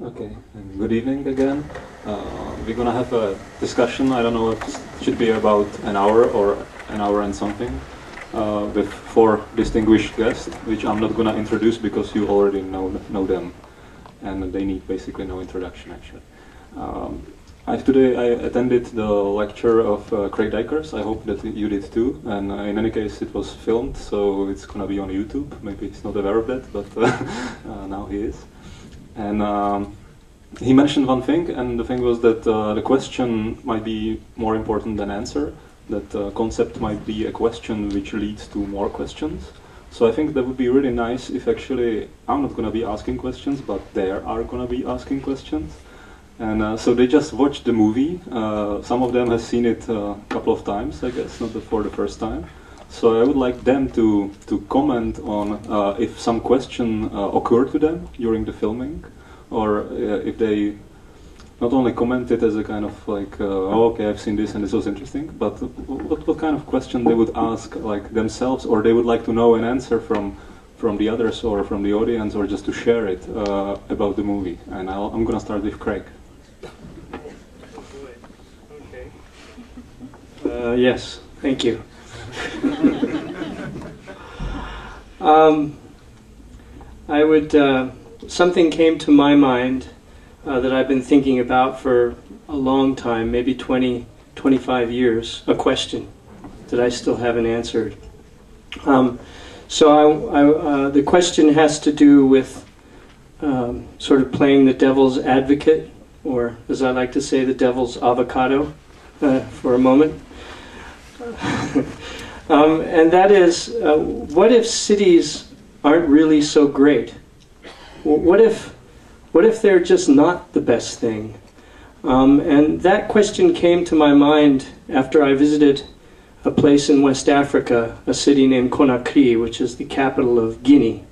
Okay, and good evening again. We're gonna have a discussion. I don't know if it should be about an hour or an hour and something, with 4 distinguished guests, which I'm not gonna introduce because you already know them, and they need basically no introduction actually. Today I attended the lecture of Craig Dykers. I hope that you did too, and in any case it was filmed, so it's gonna be on YouTube. Maybe he's not aware of that, but now he is. And he mentioned one thing, and the thing was that the question might be more important than answer, that concept might be a question which leads to more questions. So I think that would be really nice if actually I'm not going to be asking questions, but they are going to be asking questions. And so they just watched the movie. Some of them have seen it a couple of times, I guess, not for the first time. So I would like them to comment on if some question occurred to them during the filming, or if they not only comment it as a kind of like, oh, okay, I've seen this and this was interesting, but what kind of question they would ask like themselves, or they would like to know an answer from the others or from the audience, or just to share it about the movie. And I'm going to start with Craig. Okay. Yes, thank you. Something came to my mind that I've been thinking about for a long time, maybe 20, 25 years, a question that I still haven't answered. The question has to do with sort of playing the devil's advocate, or as I like to say, the devil's avocado, for a moment. And that is, what if cities aren't really so great? What if they're just not the best thing? And that question came to my mind after I visited a place in West Africa, a city named Conakry, which is the capital of Guinea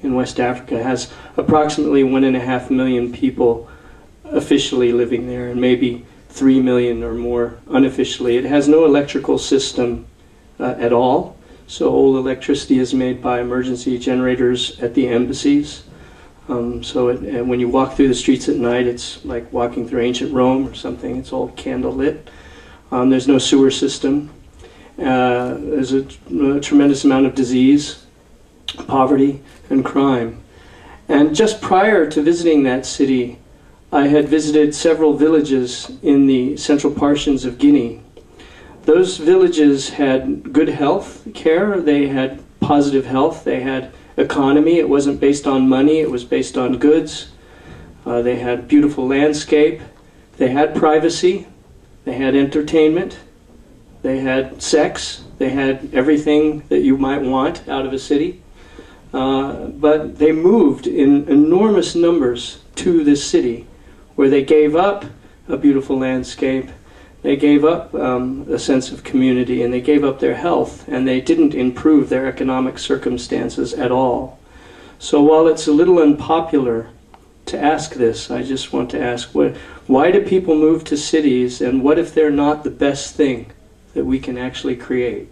in West Africa. It has approximately 1.5 million people officially living there, and maybe 3 million or more unofficially. It has no electrical system at all, so all electricity is made by emergency generators at the embassies. And when you walk through the streets at night, it's like walking through ancient Rome or something. It's all candle lit. There's no sewer system. There's a tremendous amount of disease, poverty, and crime. And just prior to visiting that city, I had visited several villages in the central portions of Guinea. Those villages had good health care, they had positive health, they had economy. It wasn't based on money, it was based on goods. They had beautiful landscape, they had privacy, they had entertainment, they had sex, they had everything that you might want out of a city. But they moved in enormous numbers to this city, where they gave up a beautiful landscape, they gave up a sense of community, and they gave up their health, and they didn't improve their economic circumstances at all. So while it's a little unpopular to ask this, I just want to ask, why do people move to cities, and what if they're not the best thing that we can actually create?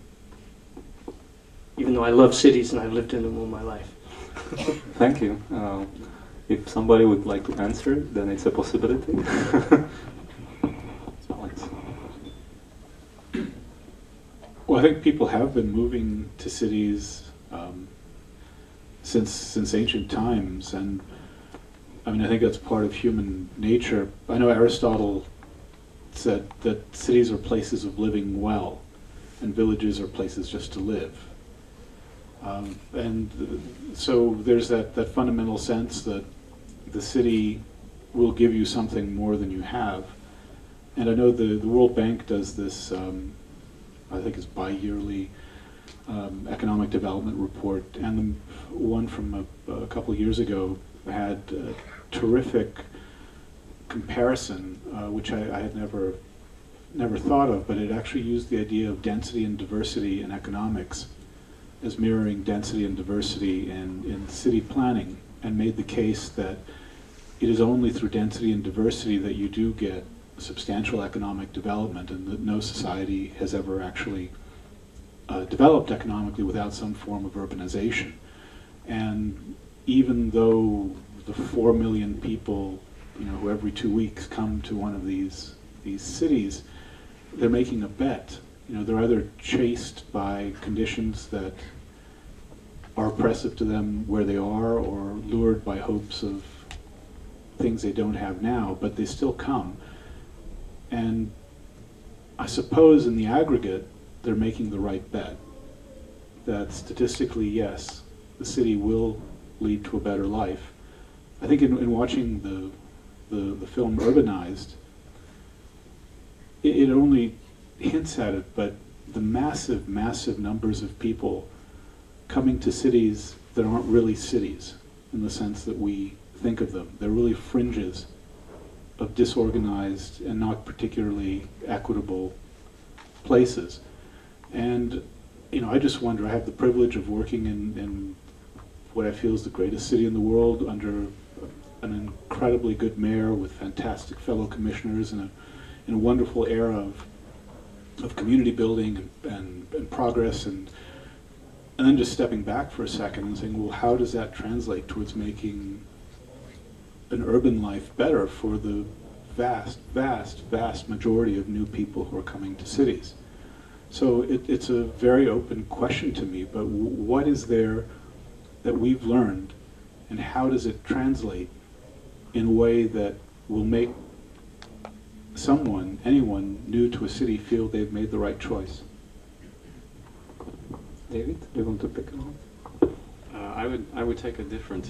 Even though I love cities and I've lived in them all my life. Thank you. If somebody would like to answer, then it's a possibility. Well, I think people have been moving to cities since ancient times, and I mean, I think that's part of human nature. I know Aristotle said that cities are places of living well, and villages are places just to live. So there's that fundamental sense that the city will give you something more than you have. And I know the World Bank does this, I think it's bi-yearly economic development report, and the one from a couple of years ago had a terrific comparison, which I had never thought of, but it actually used the idea of density and diversity in economics as mirroring density and diversity in city planning, and made the case that it is only through density and diversity that you do get substantial economic development, and that no society has ever actually developed economically without some form of urbanization. And even though the 4 million people who every 2 weeks come to one of these cities, they're making a bet. They're either chased by conditions that are oppressive to them where they are, or lured by hopes of things they don't have now, but they still come. And I suppose in the aggregate, they're making the right bet. That statistically, yes, the city will lead to a better life. I think in watching the film Urbanized, it only hints at it, but the massive, massive numbers of people coming to cities that aren't really cities in the sense that we think of them. They're really fringes of disorganized and not particularly equitable places. And I just wonder, I have the privilege of working in what I feel is the greatest city in the world under an incredibly good mayor with fantastic fellow commissioners in a wonderful era of community building and progress, and then just stepping back for a second and saying, well, how does that translate towards making an urban life better for the vast, vast, vast majority of new people who are coming to cities? So it's a very open question to me, but what is there that we've learned, and how does it translate in a way that will make anyone new to a city feel they've made the right choice? David, do you want to pick one? I would take a different,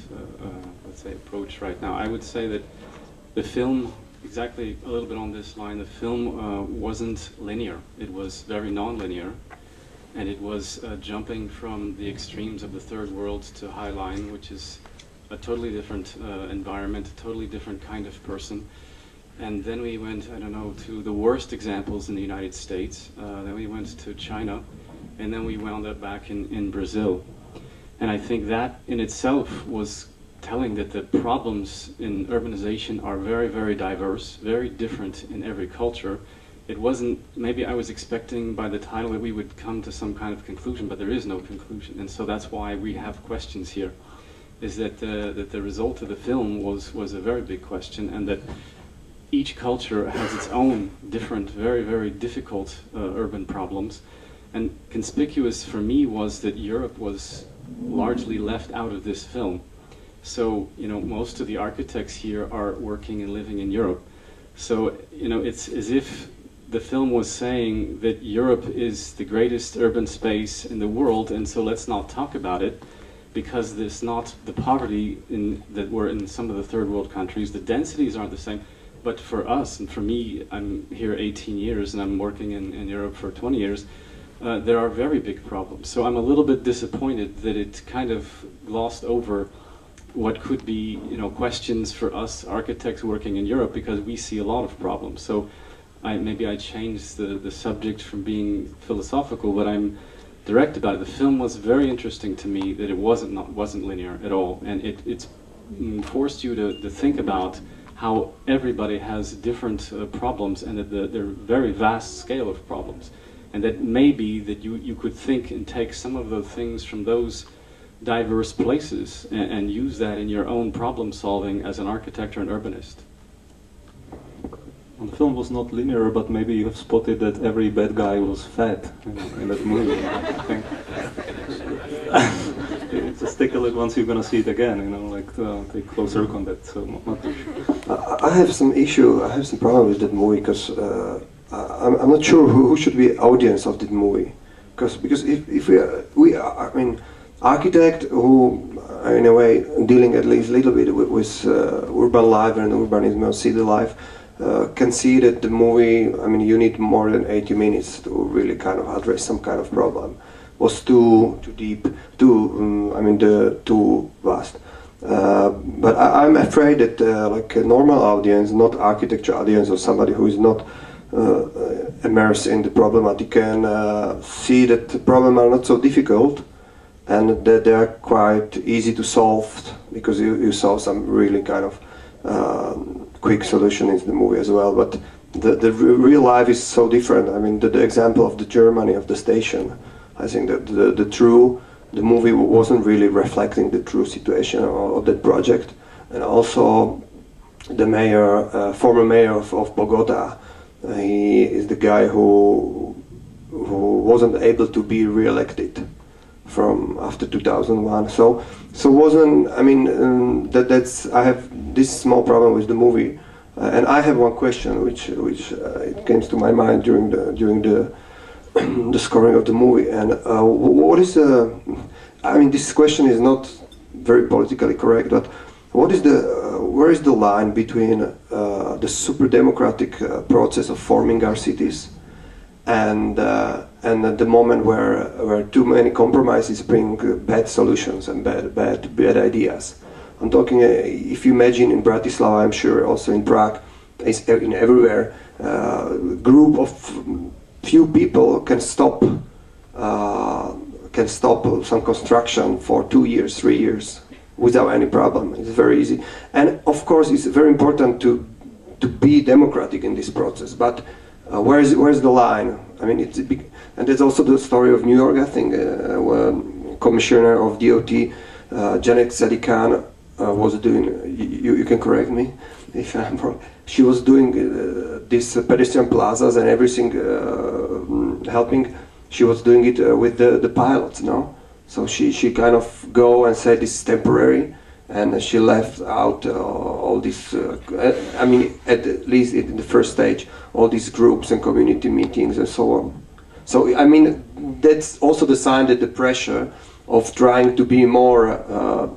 let's say, approach right now. I would say that the film, exactly a little bit on this line, the film wasn't linear. It was very non-linear, and it was jumping from the extremes of the third world to High Line, which is a totally different environment, a totally different kind of person. And then we went, I don't know, to the worst examples in the United States. Then we went to China, and then we wound up back in Brazil. And I think that in itself was telling that the problems in urbanization are very, very diverse, very different in every culture. It wasn't, maybe I was expecting by the title that we would come to some kind of conclusion, but there is no conclusion. And so that's why we have questions here, is that the result of the film was a very big question, and that each culture has its own different, very, very difficult urban problems. And conspicuous for me was that Europe was largely left out of this film. So, most of the architects here are working and living in Europe. So, it's as if the film was saying that Europe is the greatest urban space in the world, and so let's not talk about it, because there's not the poverty that were in some of the third world countries. The densities aren't the same. But for us, and for me, I'm here 18 years and I'm working in Europe for 20 years, there are very big problems. So I'm a little bit disappointed that it kind of glossed over what could be, questions for us architects working in Europe, because we see a lot of problems. So maybe I changed the subject from being philosophical, but I'm direct about it. The film was very interesting to me, that it wasn't linear at all, and it's forced you to think about how everybody has different problems, and that they're very vast scale of problems. And that maybe that you could think and take some of the things from those diverse places and use that in your own problem solving as an architect or an urbanist. The film was not linear, but maybe you have spotted that every bad guy was fat in that movie, I think. Just take a look once you're gonna see it again, take closer look on that. So, Matúš. I have some problem with that movie, because I'm not sure who should be audience of that movie, because if we are, I mean, architect who in a way dealing at least a little bit with urban life and urbanism or city life, can see that the movie, I mean, you need more than 80 minutes to really kind of address some kind of problem. Was too deep, too vast. But I'm afraid that like a normal audience, not architecture audience, or somebody who is not immersed in the problematic, can see that the problems are not so difficult, and that they are quite easy to solve, because you saw some really kind of quick solution in the movie as well. But the real life is so different. I mean, the example of the Germany, of the station, I think that the movie wasn't really reflecting the true situation of that project. And also the mayor, former mayor of Bogota. He is the guy who wasn't able to be re-elected from after 2001. So wasn't, I mean, that's, I have this small problem with the movie, and I have one question which it came to my mind during the the scoring of the movie. And what is the, I mean, this question is not very politically correct, but what is the where is the line between the super democratic process of forming our cities and the moment where too many compromises bring bad solutions and bad ideas? I'm talking, if you imagine in Bratislava, I'm sure also in Prague, in everywhere, group of few people can stop some construction for 2 years, 3 years without any problem. It's very easy, and of course it's very important to be democratic in this process. But where's the line? I mean, it's a big, and there's also the story of New York. I think Commissioner of DOT Janet Sadikan was doing. You can correct me if I'm wrong. She was doing these pedestrian plazas and everything, helping. She was doing it with the pilots, no? So she kind of go and said this is temporary, and she left out all these, I mean, at least in the first stage, all these groups and community meetings and so on. So, I mean, that's also the sign that the pressure of trying to be more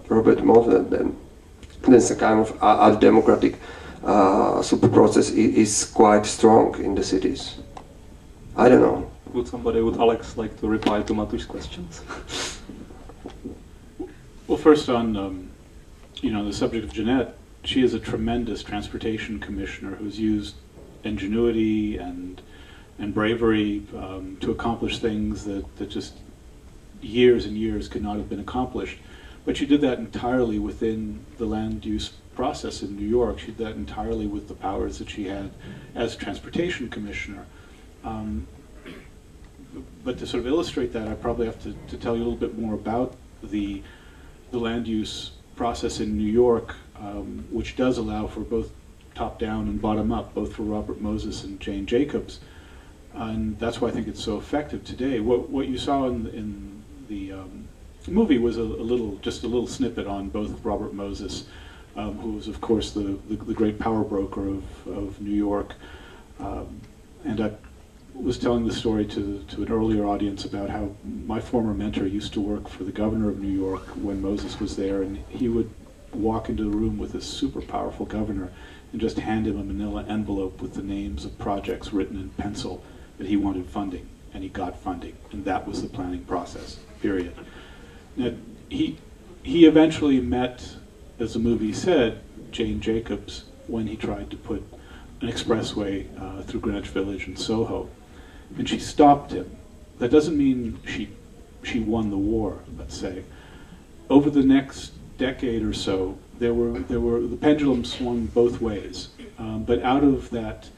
Robert Moses than some kind of democratic super process is quite strong in the cities. I don't know. Would Alex like to reply to Matúš's questions? Well, first on the subject of Jeanette, she is a tremendous transportation commissioner who's used ingenuity and bravery to accomplish things that just years and years could not have been accomplished. But she did that entirely within the land use process in New York. She did that entirely with the powers that she had as transportation commissioner. But to sort of illustrate that, I probably have to tell you a little bit more about the land use process in New York, which does allow for both top-down and bottom-up, both for Robert Moses and Jane Jacobs. And that's why I think it's so effective today. What you saw in the movie was just a little snippet on both Robert Moses, who was, of course, the great power broker of New York, and I was telling the story to an earlier audience about how my former mentor used to work for the governor of New York when Moses was there, and he would walk into the room with this super powerful governor and just hand him a manila envelope with the names of projects written in pencil that he wanted funding, and he got funding, and that was the planning process, period. Now, he eventually met, as the movie said, Jane Jacobs when he tried to put an expressway through Greenwich Village and Soho, and she stopped him. That doesn't mean she won the war, let's say. Over the next decade or so, the pendulum swung both ways. But out of that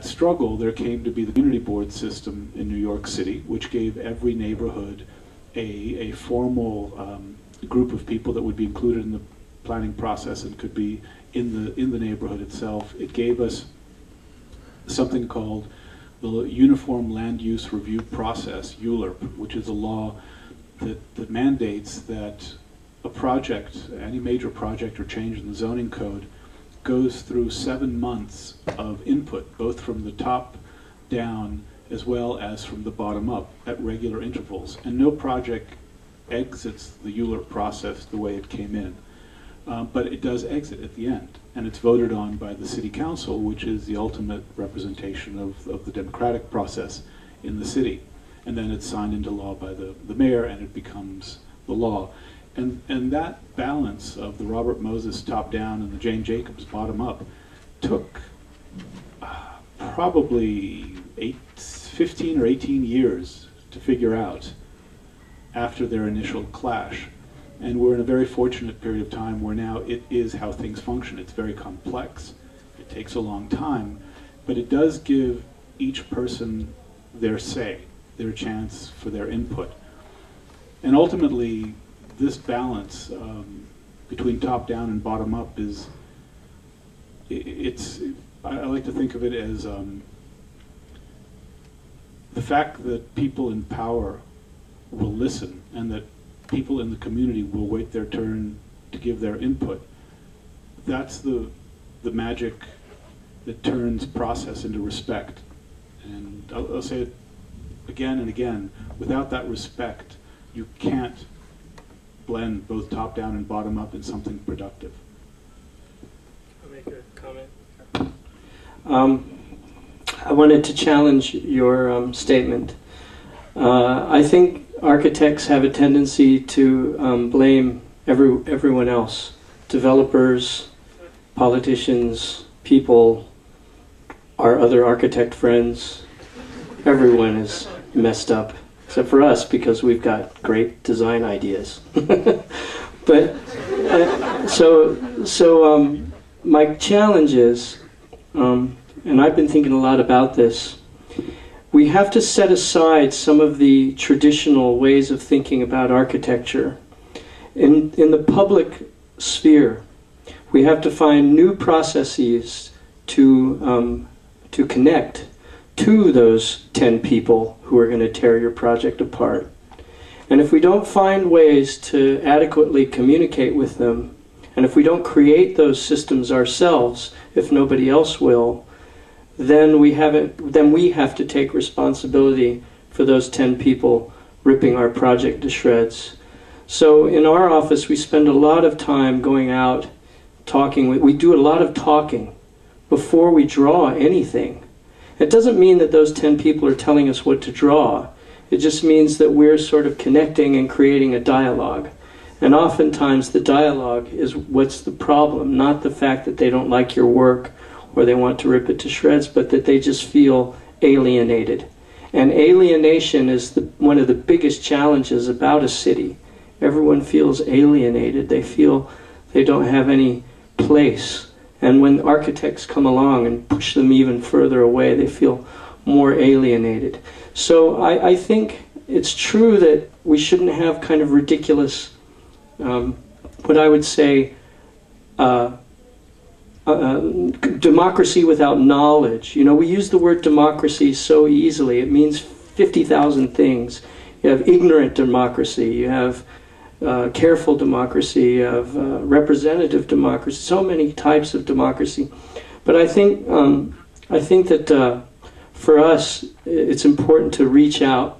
struggle, there came to be the community board system in New York City, which gave every neighborhood a formal group of people that would be included in the planning process and could be in the neighborhood itself. It gave us something called the Uniform Land Use Review Process, ULURP, which is a law that mandates that a project, any major project or change in the zoning code, goes through 7 months of input, both from the top down as well as from the bottom up at regular intervals. And no project exits the ULURP process the way it came in. But it does exit at the end, and it's voted on by the city council, which is the ultimate representation of the democratic process in the city. And then it's signed into law by the mayor, and it becomes the law. And that balance of the Robert Moses top-down and the Jane Jacobs bottom-up took probably 15 or 18 years to figure out after their initial clash. And we're in a very fortunate period of time where now it is how things function. It's very complex. It takes a long time, but it does give each person their say, their chance for their input. And ultimately, this balance between top-down and bottom-up is I like to think of it as the fact that people in power will listen and that people in the community will wait their turn to give their input. That's the magic that turns process into respect. And I'll say it again and again, without that respect, you can't blend both top-down and bottom-up in something productive. I'll make a comment. I wanted to challenge your statement. I think architects have a tendency to blame everyone else. Developers, politicians, people, our other architect friends. Everyone is messed up, except for us, because we've got great design ideas. But my challenge is, and I've been thinking a lot about this, we have to set aside some of the traditional ways of thinking about architecture. In the public sphere, we have to find new processes to connect to those 10 people who are going to tear your project apart. And if we don't find ways to adequately communicate with them, and if we don't create those systems ourselves, if nobody else will, then we have to take responsibility for those 10 people ripping our project to shreds. So in our office, we spend a lot of time going out, we do a lot of talking before we draw anything. It doesn't mean that those 10 people are telling us what to draw. It just means that we're sort of connecting and creating a dialogue. And oftentimes the dialogue is what's the problem, not the fact that they don't like your work or they want to rip it to shreds, but that they just feel alienated. And alienation is one of the biggest challenges about a city. Everyone feels alienated. They feel they don't have any place. And when architects come along and push them even further away, they feel more alienated. So I think it's true that we shouldn't have kind of ridiculous, what I would say, democracy without knowledge. You know, we use the word democracy so easily. It means 50,000 things. You have ignorant democracy. You have careful democracy, of representative democracy, so many types of democracy. But I think that for us, it's important to reach out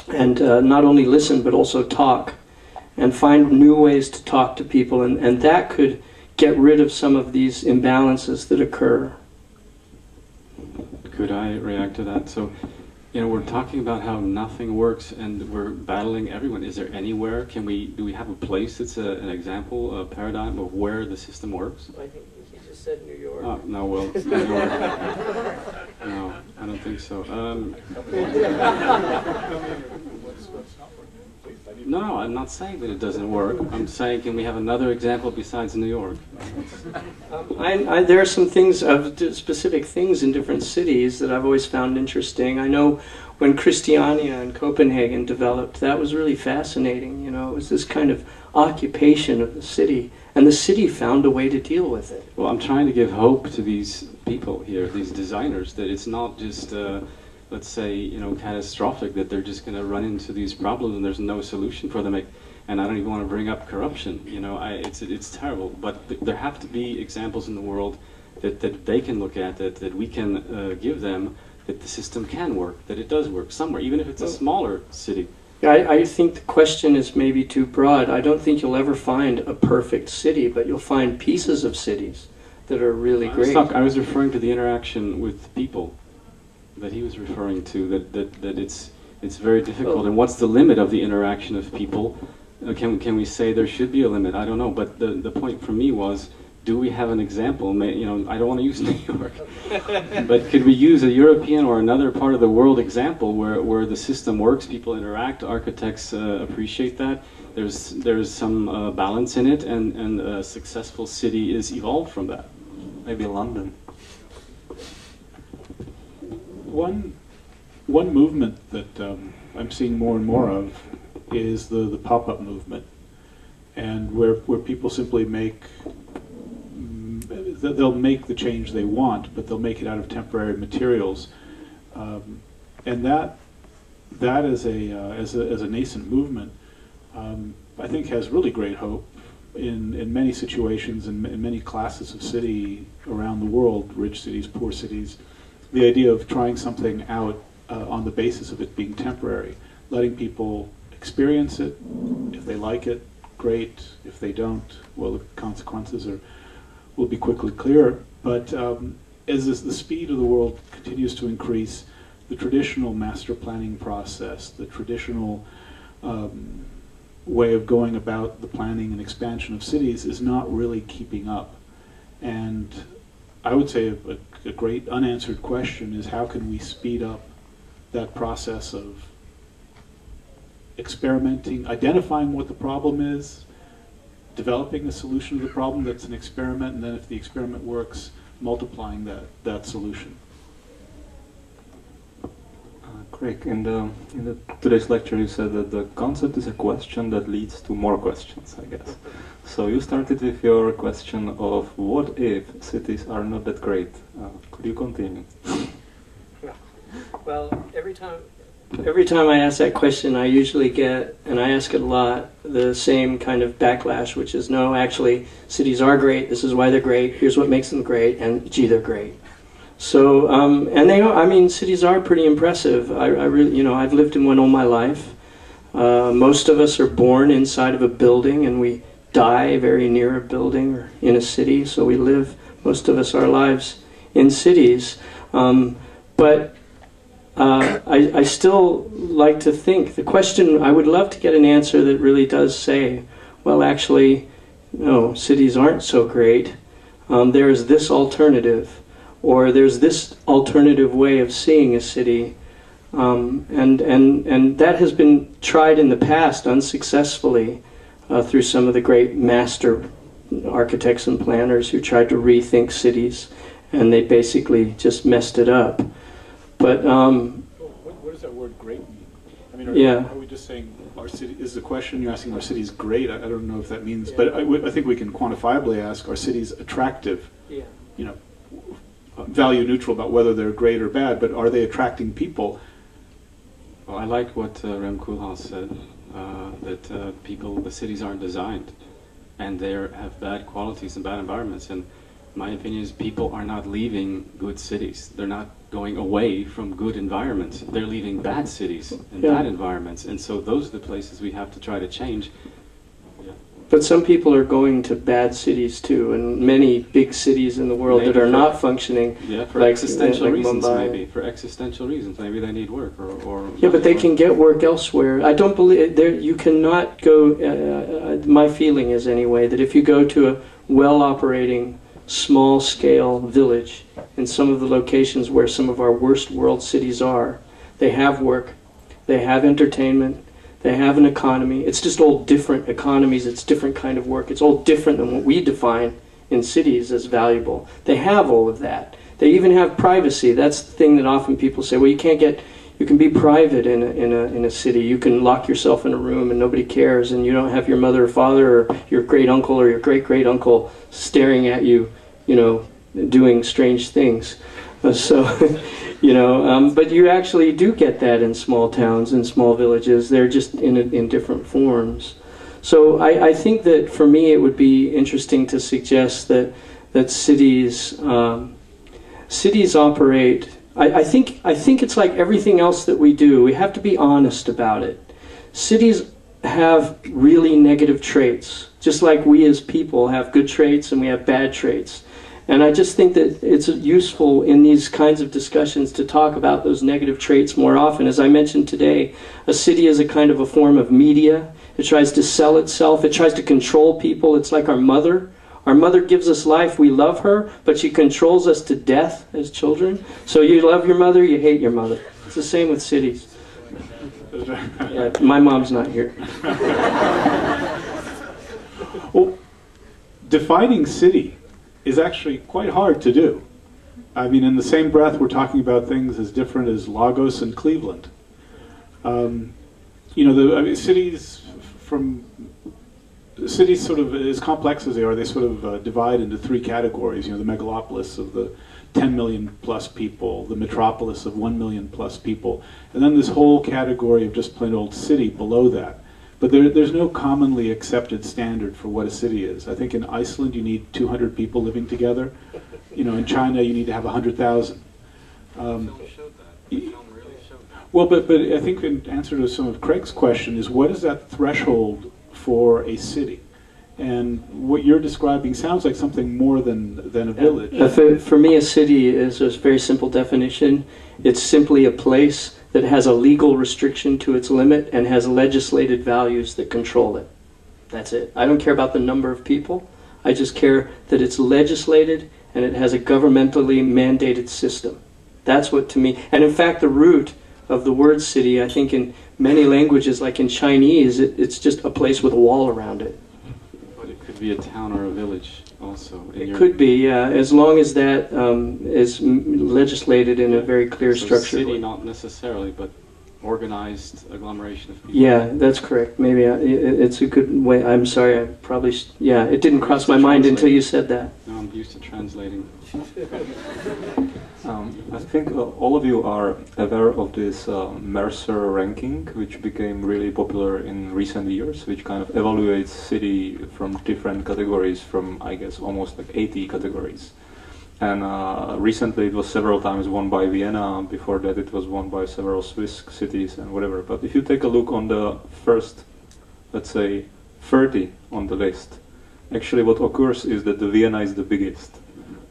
and not only listen, but also talk, and find new ways to talk to people, and that could get rid of some of these imbalances that occur. Could I react to that? So, you know, we're talking about how nothing works and we're battling everyone. Is there anywhere, do we have a place that's an example, a paradigm of where the system works? I think he just said New York. Oh, no, well, New York. No, I don't think so. No, I'm not saying that it doesn't work. I'm saying, can we have another example besides New York? There are some things, specific things in different cities that I've always found interesting. I know when Christiania in Copenhagen developed, that was really fascinating. You know, it was this kind of occupation of the city, and the city found a way to deal with it. Well, I'm trying to give hope to these people here, these designers, that it's not just let's say, you know, catastrophic, that they're just going to run into these problems and there's no solution for them. And I don't even want to bring up corruption. You know, it's terrible. But there have to be examples in the world that they can look at, that we can give them, that the system can work, that it does work somewhere, even if it's a smaller city. I think the question is maybe too broad. I don't think you'll ever find a perfect city, but you'll find pieces of cities that are really great. I was referring to the interaction with people that he was referring to, that it's very difficult. And what's the limit of the interaction of people? Can we say there should be a limit? I don't know. But the point for me was, do we have an example? You know, I don't want to use New York, but could we use a European or another part of the world example where the system works, people interact, architects appreciate that, there's some balance in it, and a successful city is evolved from that? Maybe London. One movement that I'm seeing more and more of is the pop-up movement, and where people simply make they'll make the change they want, but they'll make it out of temporary materials, and that as a nascent movement, I think has really great hope in many situations and in many classes of city around the world, rich cities, poor cities. The idea of trying something out on the basis of it being temporary, letting people experience it. If they like it, great. If they don't, well, the consequences will be quickly clear. But as the speed of the world continues to increase, the traditional master planning process, the traditional way of going about the planning and expansion of cities is not really keeping up. And I would say a great unanswered question is, how can we speed up that process of experimenting, identifying what the problem is, developing a solution to the problem that's an experiment, and then if the experiment works, multiplying that solution. Craig, in today's lecture you said that the concept is a question that leads to more questions, I guess. So you started with your question of what if cities are not that great? Could you continue? Well, every time I ask that question, I usually get, and I ask it a lot, the same kind of backlash, which is, no, actually, cities are great, this is why they're great, here's what makes them great, and gee, they're great. So, and they are, I mean, cities are pretty impressive. I really, you know, I've lived in one all my life. Most of us are born inside of a building, and we die very near a building or in a city, so we live, most of us, our lives in cities. But I still like to think, the question, I would love to get an answer that really does say, well, actually, no, cities aren't so great. There's this alternative, or there's this alternative way of seeing a city. And that has been tried in the past unsuccessfully through some of the great master architects and planners who tried to rethink cities, and they basically just messed it up. But what does that word "great" mean? I mean, are we just saying our city? Is the question you're asking? Our city's great? I don't know if that means, but I think we can quantifiably ask: are cities attractive? Yeah. You know, value neutral about whether they're great or bad, but are they attracting people? Well, I like what Rem Koolhaas said, that the cities aren't designed, and they have bad qualities and bad environments. And my opinion is, people are not leaving good cities. They're not going away from good environments. They're leaving bad cities and bad environments. And so those are the places we have to try to change. But some people are going to bad cities too, and many big cities in the world that are not functioning. Yeah, for existential reasons, maybe. For existential reasons, maybe they need work, or yeah, but they can get work elsewhere. I don't believe there. You cannot go. My feeling is anyway that if you go to a well-operating, small-scale village in some of the locations where some of our worst world cities are, they have work, they have entertainment. They have an economy. It's just all different economies. It's different kind of work. It's all different than what we define in cities as valuable. They have all of that. They even have privacy. That's the thing that often people say, well, you can be private in a city. You can lock yourself in a room and nobody cares, and you don't have your mother or father or your great uncle or your great great uncle staring at you, you know, doing strange things. You know, but you actually do get that in small towns and small villages. They're just in different forms. So I think that for me it would be interesting to suggest that cities operate. I think it's like everything else that we do. We have to be honest about it. Cities have really negative traits, just like we as people have good traits and we have bad traits. And I just think that it's useful in these kinds of discussions to talk about those negative traits more often. As I mentioned today, a city is a kind of a form of media. It tries to sell itself. It tries to control people. It's like our mother. Our mother gives us life. We love her, but she controls us to death as children. So you love your mother, you hate your mother. It's the same with cities. Yeah, my mom's not here. Well, defining city is actually quite hard to do. I mean, in the same breath, we're talking about things as different as Lagos and Cleveland. You know, cities from cities, sort of as complex as they are, they sort of divide into three categories. You know, the megalopolis of the 10 million plus people, the metropolis of 1 million plus people, and then this whole category of just plain old city below that. But there's no commonly accepted standard for what a city is. I think in Iceland you need 200 people living together. You know, in China you need to have 100,000. Well, but I think in answer to some of Craig's question is, what is that threshold for a city? And what you're describing sounds like something more than a village. For me, a city is a very simple definition. It's simply a place that has a legal restriction to its limit and has legislated values that control it. That's it. I don't care about the number of people. I just care that it's legislated and it has a governmentally mandated system. That's what, to me, and in fact the root of the word city, I think in many languages, like in Chinese, it's just a place with a wall around it. But it could be a town or a village also. It could be, yeah, as long as that is legislated in a very clear structure. City, not necessarily, but organized agglomeration of people. Yeah, that's correct. Maybe it's a good way. I'm sorry, I probably, yeah, it didn't cross my mind until you said that. No, I'm used to translating. I think all of you are aware of this Mercer ranking, which became really popular in recent years, which kind of evaluates city from different categories, from, I guess, almost like 80 categories. And recently it was several times won by Vienna. Before that it was won by several Swiss cities and whatever. But if you take a look on the first, let's say, 30 on the list, actually what occurs is that the Vienna is the biggest.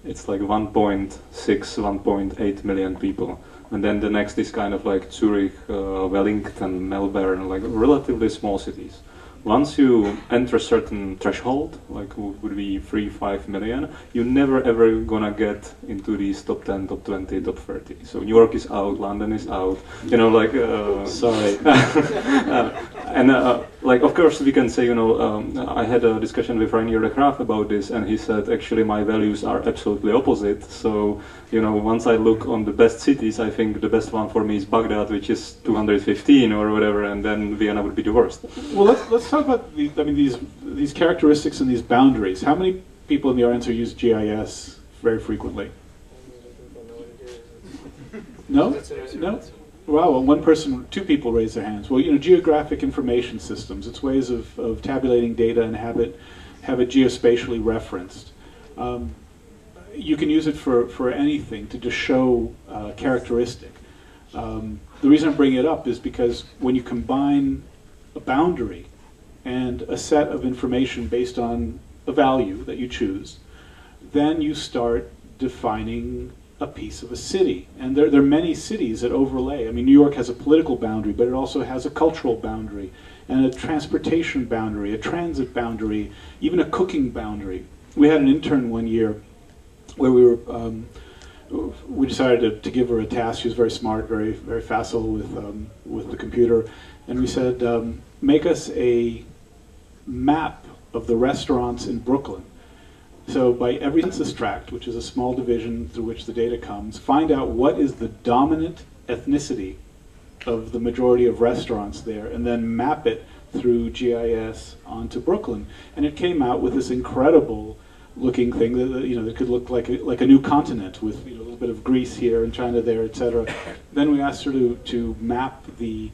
It's like 1.6, 1.8 million people. And then the next is kind of like Zurich, Wellington, Melbourne, like relatively small cities. Once you enter a certain threshold, like would be 3-5 million, you're never ever gonna get into these top 10, top 20, top 30. So New York is out, London is out, you know, like, sorry. Like, of course we can say, you know, I had a discussion with Rainier de Graaf about this, and he said, actually my values are absolutely opposite. So, you know, once I look on the best cities, I think the best one for me is Baghdad, which is 215 or whatever, and then Vienna would be the worst. Well, let's talk about these characteristics and these boundaries. How many people in the audience use GIS very frequently? No? No? Wow, well, one person, two people raise their hands. Well, you know, geographic information systems, it's ways of tabulating data and have it geospatially referenced. You can use it for anything, to just show characteristic. The reason I'm bringing it up is because when you combine a boundary and a set of information based on a value that you choose, then you start defining a piece of a city. And there are many cities that overlay. I mean, New York has a political boundary, but it also has a cultural boundary, and a transportation boundary, a transit boundary, even a cooking boundary. We had an intern one year where we decided to give her a task. She was very smart, very facile with the computer, and we said, make us a map of the restaurants in Brooklyn. So by every census tract, which is a small division through which the data comes, find out what is the dominant ethnicity of the majority of restaurants there, and then map it through GIS onto Brooklyn. And it came out with this incredible looking thing that, you know, that could look like a new continent with, you know, a little bit of Greece here and China there, etc. Then we asked her to map the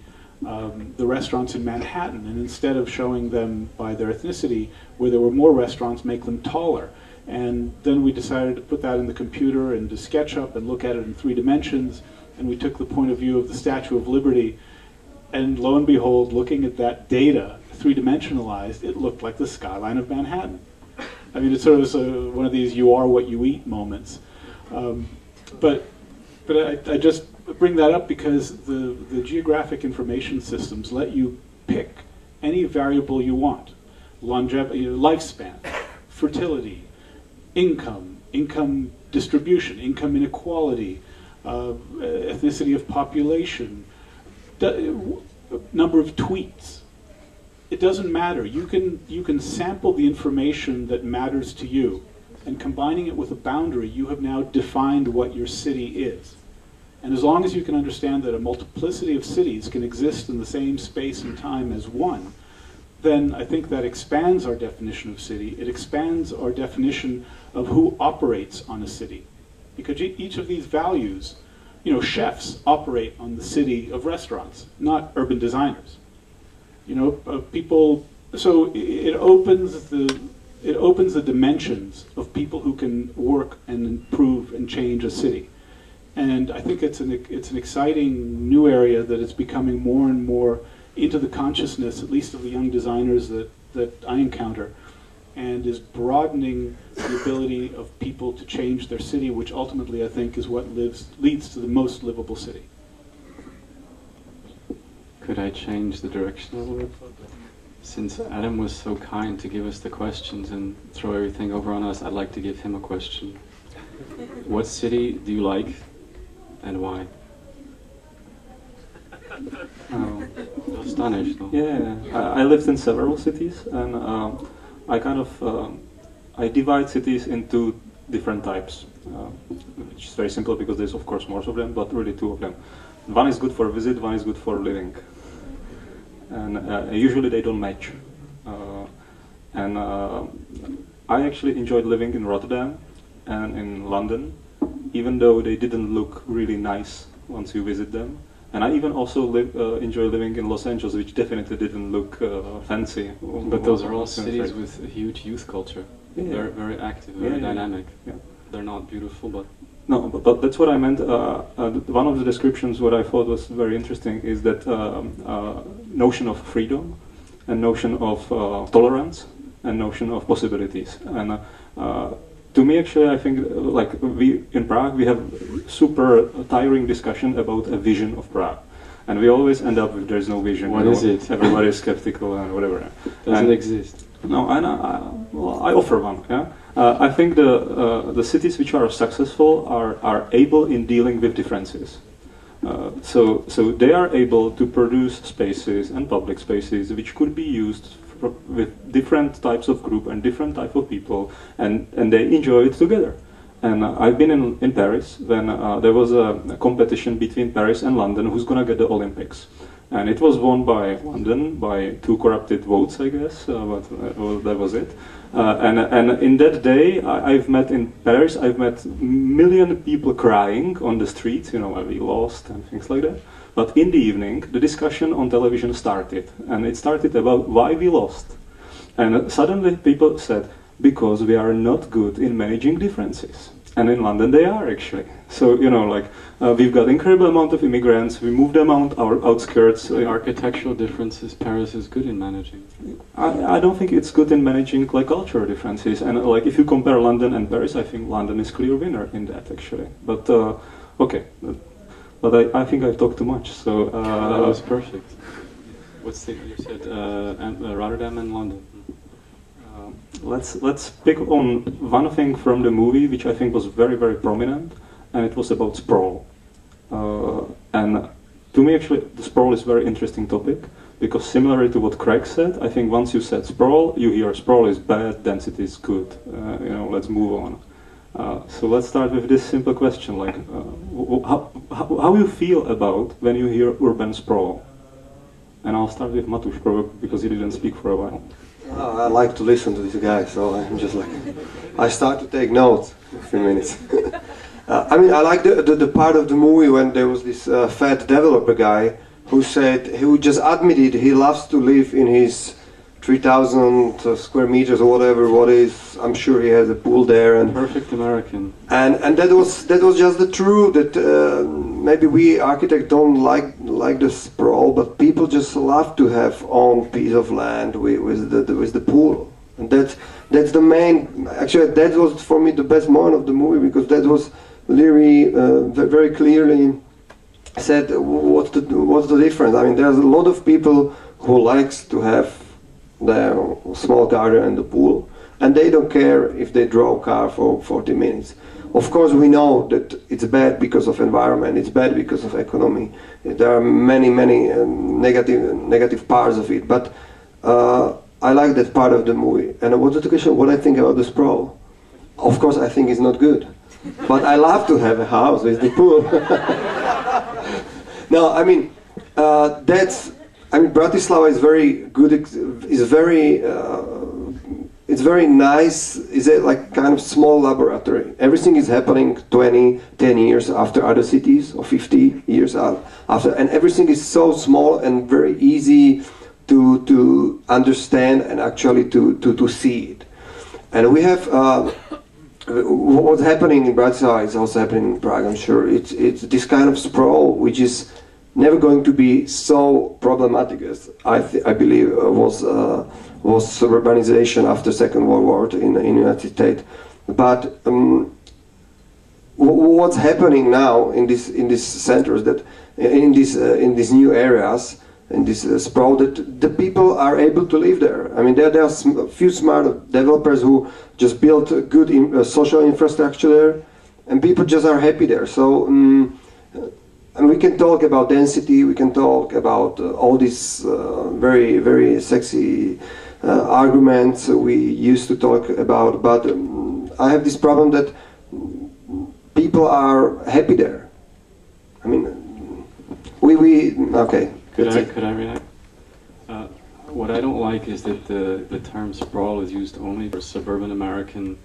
restaurants in Manhattan, and instead of showing them by their ethnicity, where there were more restaurants, make them taller. And then we decided to put that in the computer and to SketchUp and look at it in 3 dimensions, and we took the point of view of the Statue of Liberty, and lo and behold, looking at that data, 3-dimensionalized, it looked like the skyline of Manhattan. I mean, it's sort of one of these you are what you eat moments. But I just bring that up because the geographic information systems let you pick any variable you want. Longevity, lifespan, fertility, income distribution, income inequality, ethnicity of population, number of tweets. It doesn't matter. You can sample the information that matters to you, and combining it with a boundary, you have now defined what your city is. And as long as you can understand that a multiplicity of cities can exist in the same space and time as one, then I think that expands our definition of city. It expands our definition of who operates on a city. Because each of these values, you know, chefs operate on the city of restaurants, not urban designers. You know, people, so it opens the dimensions of people who can work and improve and change a city. And I think it's an exciting new area that is becoming more and more into the consciousness, at least of the young designers that I encounter, and is broadening the ability of people to change their city, which ultimately I think is what leads to the most livable city. Could I change the direction a little bit? Since Adam was so kind to give us the questions and throw everything over on us, I'd like to give him a question. What city do you like and why? Oh. Astonished, no? Yeah, I lived in several cities, and I kind of I divide cities into different types, which is very simple because there's of course more of them, but really two of them. One is good for visit, one is good for living, and usually they don't match. I actually enjoyed living in Rotterdam and in London, even though they didn't look really nice once you visit them. And I even also enjoy living in Los Angeles, which definitely didn't look fancy. But those are all cities with a huge youth culture. Yeah. They're very active, very dynamic. Yeah. They're not beautiful, but... No, but that's what I meant. One of the descriptions, what I thought was very interesting, is that notion of freedom, and notion of tolerance, and notion of possibilities. And to me, actually, I think, like, we in Prague, we have super tiring discussion about a vision of Prague. And we always end up with there's no vision. What is it? Everybody is skeptical and whatever. Doesn't exist. No, I offer one. Yeah, I think the cities which are successful are able in dealing with differences. So they are able to produce spaces and public spaces which could be used with different types of group and different type of people, and they enjoy it together. And I've been in Paris when there was a competition between Paris and London who's gonna get the Olympics. And it was won by London by 2 corrupted votes, I guess, but that was it. And in that day, I've met in Paris, I've met million people crying on the streets, you know, we lost and things like that. But in the evening, the discussion on television started, and it started about why we lost. And suddenly people said, because we are not good in managing differences. And in London they are, actually. So, you know, like, we've got incredible amount of immigrants, we moved them out our outskirts. Architectural differences, Paris is good in managing. I don't think it's good in managing, like, cultural differences. And, like, if you compare London and Paris, I think London is clear winner in that, actually. But, okay. But I think I've talked too much, so... that was perfect. What's the, you said Rotterdam and London. Let's pick on one thing from the movie, which I think was very, very prominent, and it was about sprawl. And to me, actually, the sprawl is a very interesting topic, because similarly to what Craig said, I think once you said sprawl, you hear sprawl is bad, density is good. You know, let's move on. So let's start with this simple question, like, how you feel about when you hear urban sprawl? And I'll start with Matúš, probably, because he didn't speak for a while. I like to listen to this guy, so I'm just like, I start to take notes in a few minutes. I mean, I like the part of the movie when there was this fat developer guy who said, who just admitted he loves to live in his 3,000 square meters or whatever, what is, I'm sure he has a pool there. And perfect American. And that was just the truth, that maybe we architects don't like the sprawl, but people just love to have own piece of land with the pool. And that's the main, actually that was for me the best moment of the movie, because that was really very clearly said what's the difference. I mean, there's a lot of people who likes to have their small garden and the pool, and they don't care if they draw a car for 40 minutes. Of course, we know that it's bad because of environment, it's bad because of economy. There are many negative parts of it, but I like that part of the movie. And what's the question? What I think about the sprawl? Of course, I think it's not good, but I love to have a house with the pool. No, I mean, I mean, Bratislava is very good. It's very nice. It's a like kind of small laboratory. Everything is happening 10 years after other cities, or 50 years after, and everything is so small and very easy to understand and actually to see it. And we have what's happening in Bratislava is also happening in Prague. I'm sure it's this kind of sprawl which is never going to be so problematic as I believe was urbanization after Second World War in the United States. But what's happening now in these centers, that in these new areas, in this sprawl, that the people are able to live there. I mean, there are a few smart developers who just built a good social infrastructure there, and people just are happy there. So. And we can talk about density, we can talk about all these very, very sexy arguments we used to talk about, but I have this problem that people are happy there. I mean, okay. Could I react? What I don't like is that the term sprawl is used only for suburban American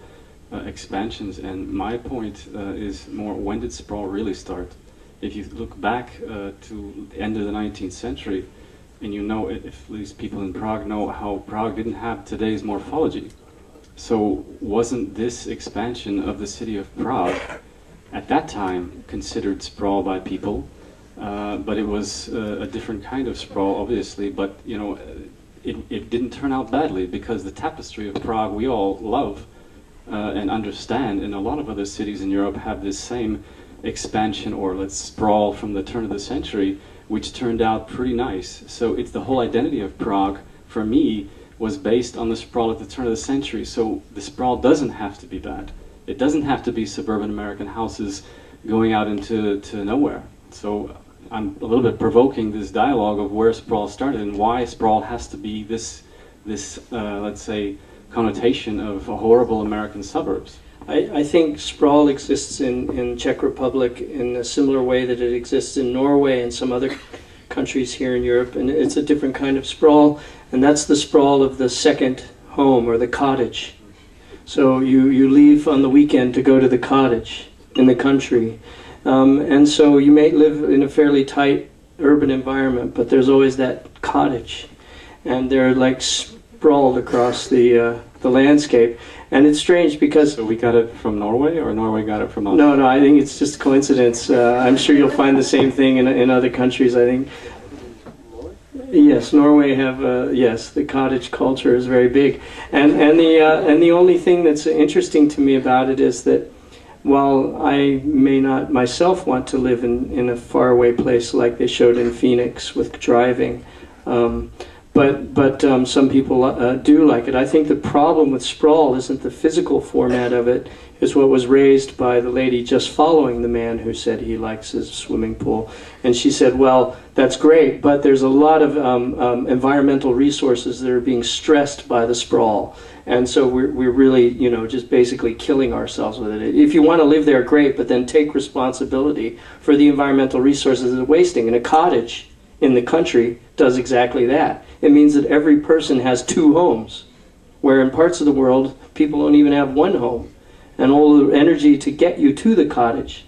expansions, and my point is more, when did sprawl really start? If you look back to the end of the 19th century, and you know, if at least people in Prague know how Prague didn't have today's morphology. So wasn't this expansion of the city of Prague at that time considered sprawl by people? But it was a different kind of sprawl, obviously, but you know, it didn't turn out badly, because the tapestry of Prague we all love and understand, and a lot of other cities in Europe have this same expansion, or let's sprawl, from the turn of the century, which turned out pretty nice. So it's the whole identity of Prague, for me, was based on the sprawl at the turn of the century. So the sprawl doesn't have to be bad. It doesn't have to be suburban American houses going out into nowhere. So I'm a little bit provoking this dialogue of where sprawl started and why sprawl has to be this let's say, connotation of horrible American suburbs. I think sprawl exists in Czech Republic in a similar way that it exists in Norway and some other countries here in Europe, and it's a different kind of sprawl, and that's the sprawl of the second home, or the cottage. So you leave on the weekend to go to the cottage in the country, and so you may live in a fairly tight urban environment, but there's always that cottage, and they're like sprawled across the landscape. And it's strange because... So we got it from Norway, or Norway got it from us? No, I think it's just coincidence. I'm sure you'll find the same thing in other countries, I think. Yes, Norway have, yes, the cottage culture is very big. And the only thing that's interesting to me about it is that while I may not myself want to live in a faraway place like they showed in Phoenix with driving, but some people do like it. I think the problem with sprawl isn't the physical format of it, is what was raised by the lady just following the man who said he likes his swimming pool. And she said, well, that's great, but there's a lot of environmental resources that are being stressed by the sprawl. And so we're really, you know, just basically killing ourselves with it. If you want to live there, great, but then take responsibility for the environmental resources that are wasting. And a cottage in the country does exactly that. It means that every person has two homes, where in parts of the world, people don't even have one home. And all the energy to get you to the cottage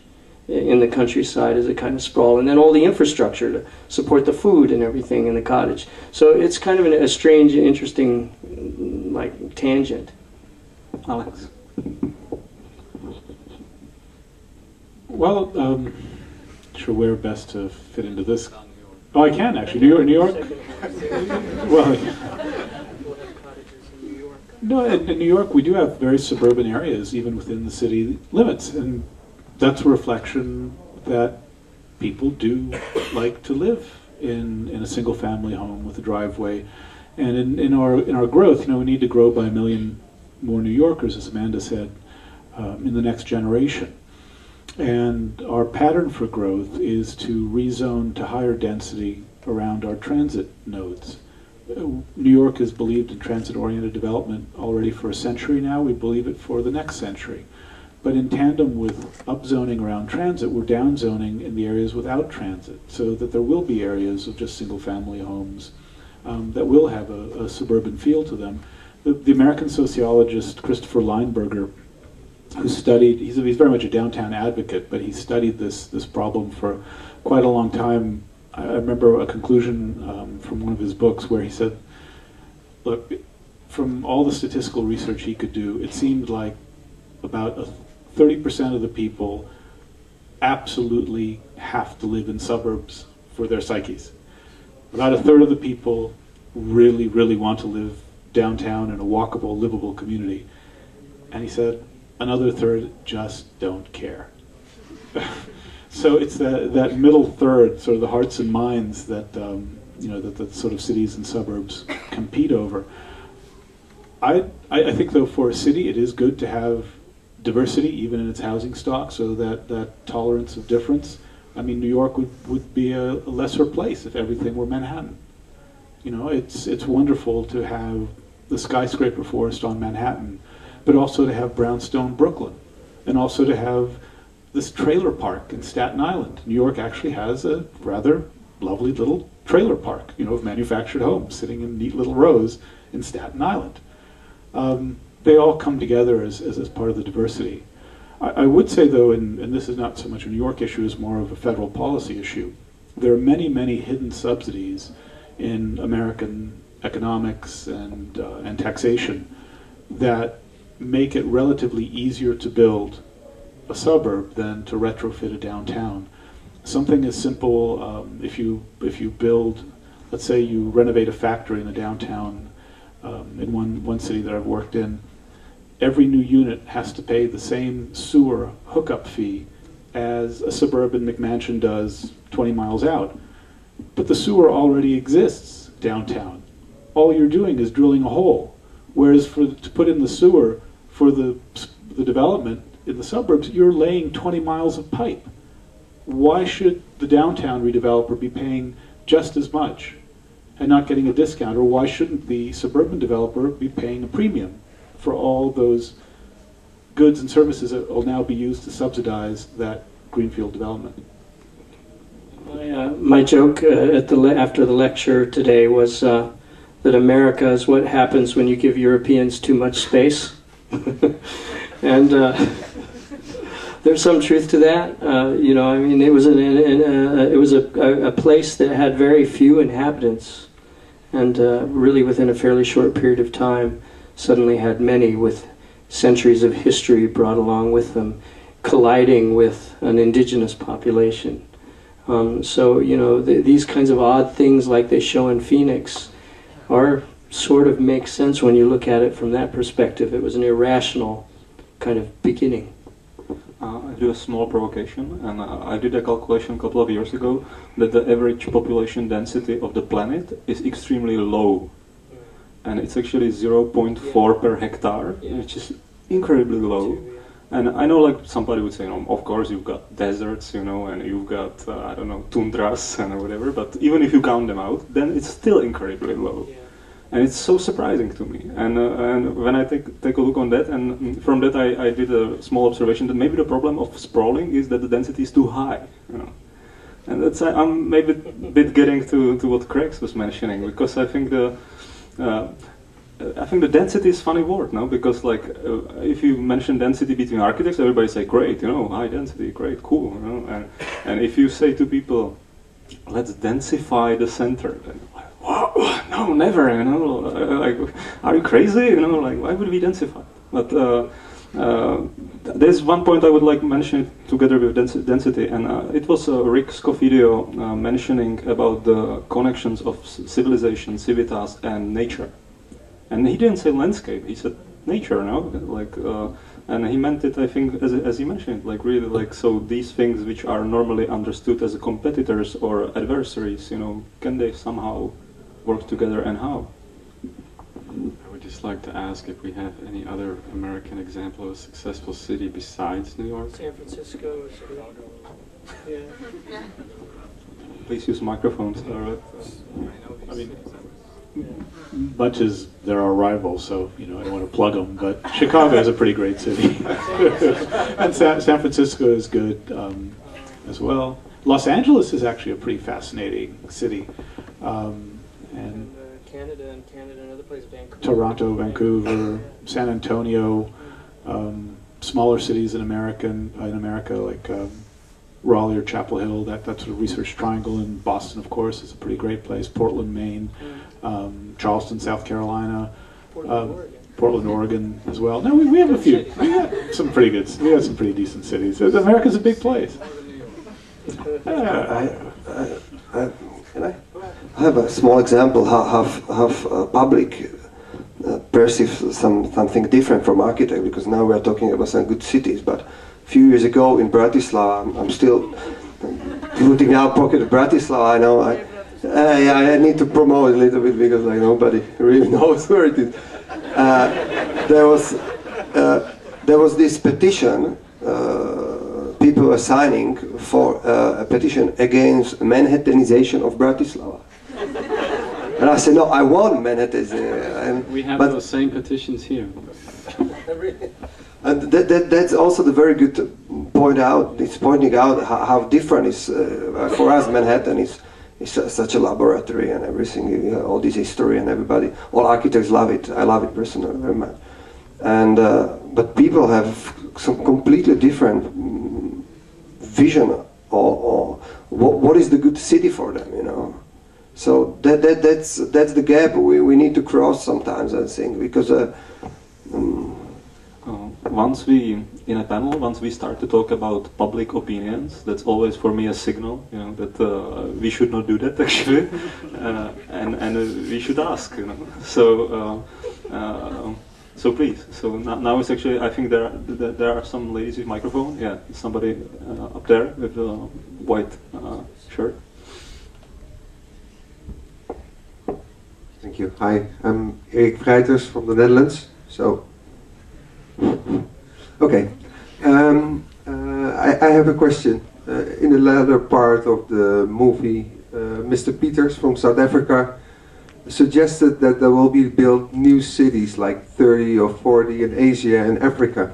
in the countryside is a kind of sprawl. And then all the infrastructure to support the food and everything in the cottage. So it's kind of a strange, interesting, like, tangent. Alex? Well, sure where best to fit into this. Oh, I can actually. New York? Well, no, in New York we do have very suburban areas, even within the city limits, and that's a reflection that people do like to live in a single-family home with a driveway. And in our growth, you know, we need to grow by 1 million more New Yorkers, as Amanda said, in the next generation. And our pattern for growth is to rezone to higher density around our transit nodes. New York has believed in transit-oriented development already for a century now. We believe it for the next century. but in tandem with upzoning around transit, we're downzoning in the areas without transit, so that there will be areas of just single-family homes that will have a suburban feel to them. The American sociologist Christopher Lineberger, who studied, he's very much a downtown advocate, but he studied this problem for quite a long time. I remember a conclusion from one of his books where he said, look, from all the statistical research he could do, it seemed like about 30% of the people absolutely have to live in suburbs for their psyches. About a third of the people really, really want to live downtown in a walkable, livable community. And he said, another third just don't care. So it's that middle third, sort of the hearts and minds that, that the sort of cities and suburbs compete over. I think, though, for a city, it is good to have diversity, even in its housing stock, so that tolerance of difference. I mean, New York would be a lesser place if everything were Manhattan. It's wonderful to have the skyscraper forest on Manhattan, but also to have brownstone Brooklyn, and also to have this trailer park in Staten Island. New York actually has a rather lovely little trailer park, of manufactured homes sitting in neat little rows in Staten Island. They all come together as part of the diversity. I would say, though, and this is not so much a New York issue as more of a federal policy issue, there are many, many hidden subsidies in American economics and taxation that make it relatively easier to build a suburb than to retrofit a downtown. Something as simple, if you build, let's say you renovate a factory in a downtown in one city that I've worked in, every new unit has to pay the same sewer hookup fee as a suburban McMansion does 20 miles out. But the sewer already exists downtown. All you're doing is drilling a hole. Whereas to put in the sewer for the development in the suburbs, you're laying 20 miles of pipe. Why should the downtown redeveloper be paying just as much and not getting a discount? Or why shouldn't the suburban developer be paying a premium for all those goods and services that will now be used to subsidize that greenfield development? My joke after the lecture today was that America is what happens when you give Europeans too much space. And there's some truth to that. It was a place that had very few inhabitants, and really within a fairly short period of time suddenly had many, with centuries of history brought along with them, colliding with an indigenous population. These kinds of odd things like they show in Phoenix sort of make sense when you look at it from that perspective. It was an irrational kind of beginning. I do a small provocation, and I did a calculation a couple of years ago that the average population density of the planet is extremely low. And it's actually 0.4 per hectare, which is incredibly low. And I know, like, somebody would say, of course you've got deserts, and you've got, tundras and whatever, but even if you count them out, then it's still incredibly low. Yeah. And it's so surprising to me. And when I take a look on that, and from that I did a small observation that maybe the problem of sprawling is that the density is too high, And that's, I'm maybe a bit getting to what Craig was mentioning, because I think the density is a funny word, no? Because if you mention density between architects, everybody say, great, high density, great, cool, And if you say to people, let's densify the center, then wow, no, never, are you crazy? Why would we densify? But there's one point I would like to mention together with density, and it was Rick Scofidio mentioning about the connections of civilization, civitas, and nature. And he didn't say landscape; he said nature. And he meant it, I think, as he mentioned, really, so these things which are normally understood as competitors or adversaries, can they somehow work together, and how? I would just like to ask if we have any other American example of a successful city besides New York. San Francisco. Please use microphones. All right. much as they're our rivals, so I don't want to plug them, but Chicago is a pretty great city, and San Francisco is good as well. Los Angeles is actually a pretty fascinating city, and Canada and other places, Vancouver. Toronto, Vancouver, San Antonio, smaller cities in America like Raleigh or Chapel Hill, that sort of research triangle. In Boston, of course, is a pretty great place. Portland, Maine, Charleston, South Carolina, Portland, Oregon as well. No, we have a few. We got some pretty decent cities. America's a big place. Can I have a small example how public perceives something different from architect, because now we are talking about some good cities, but a few years ago in Bratislava, I'm still putting out pocket of Bratislava. I know I need to promote a little bit because like nobody really knows where it is. There was this petition. People were signing for a petition against Manhattanization of Bratislava. And I said, no, I want Manhattanization. We have those same petitions here. And that's also the very good point out. It's pointing out how different is for us. Manhattan is such a laboratory and everything. All this history and everybody, all architects love it. I love it personally very much. And but people have some completely different vision or what is the good city for them, So that's the gap we need to cross sometimes, I think, because once we start to talk about public opinions, that's always for me a signal, that we should not do that actually, and we should ask, So please. So now it's actually, I think there are some ladies with microphone. Yeah, somebody up there with a white shirt. Thank you. Hi, I'm Erik Vrijters from the Netherlands. So, okay. I have a question. In the latter part of the movie, Mr. Peters from South Africa suggested that there will be built new cities like 30 or 40 in Asia and Africa.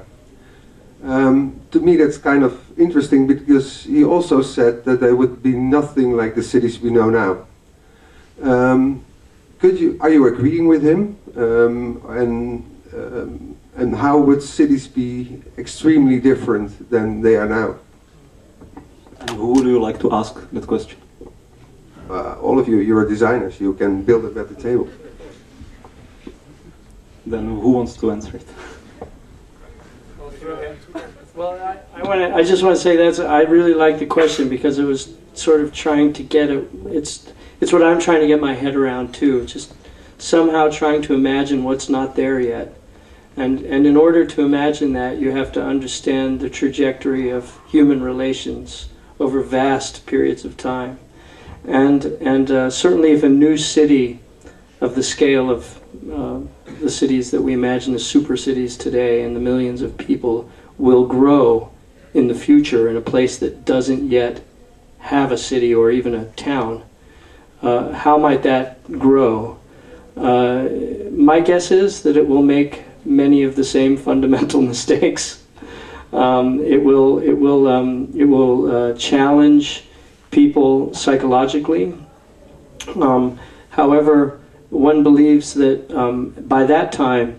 To me that's kind of interesting, because he also said that there would be nothing like the cities we know now. Are you agreeing with him? And how would cities be extremely different than they are now? And who would you like to ask that question? All of you, you're designers, you can build a better table. Then who wants to answer it? Well, I just want to say I really like the question, because it was sort of trying to get it's what I'm trying to get my head around too, just somehow trying to imagine what's not there yet. And in order to imagine that, you have to understand the trajectory of human relations over vast periods of time. And certainly if a new city of the scale of the cities that we imagine as super cities today, and the millions of people will grow in the future in a place that doesn't yet have a city or even a town, how might that grow? My guess is that it will make many of the same fundamental mistakes. It will challenge people psychologically. However, one believes that by that time,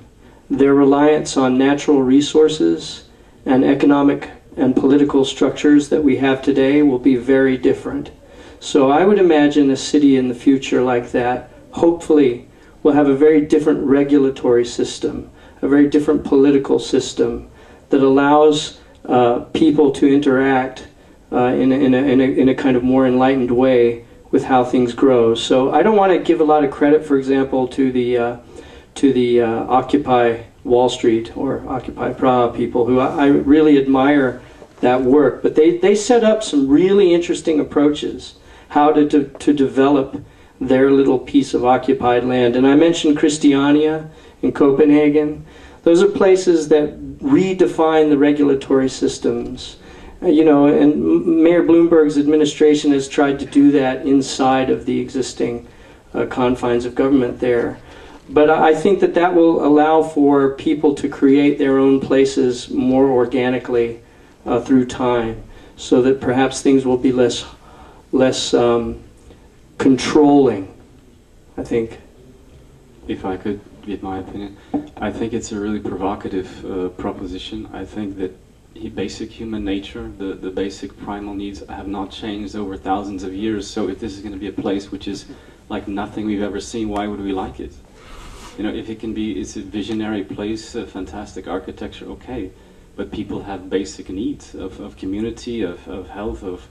their reliance on natural resources and economic and political structures that we have today will be very different. So I would imagine a city in the future like that, hopefully, will have a very different regulatory system, a very different political system that allows people to interact in a kind of more enlightened way with how things grow. So I don't want to give a lot of credit, for example, to the Occupy Wall Street or Occupy Praha people, who I really admire that work, but they set up some really interesting approaches how to develop their little piece of occupied land. And I mentioned Christiania in Copenhagen. Those are places that redefine the regulatory systems. And Mayor Bloomberg's administration has tried to do that inside of the existing confines of government there. But I think that that will allow for people to create their own places more organically through time, so that perhaps things will be less controlling, I think. If I could give my opinion, I think it's a really provocative proposition. I think that basic human nature, the basic primal needs have not changed over thousands of years. So if this is going to be a place which is like nothing we've ever seen, why would we like it? You know, if it can be, it's a visionary place, fantastic architecture, okay. But people have basic needs of community, of health, of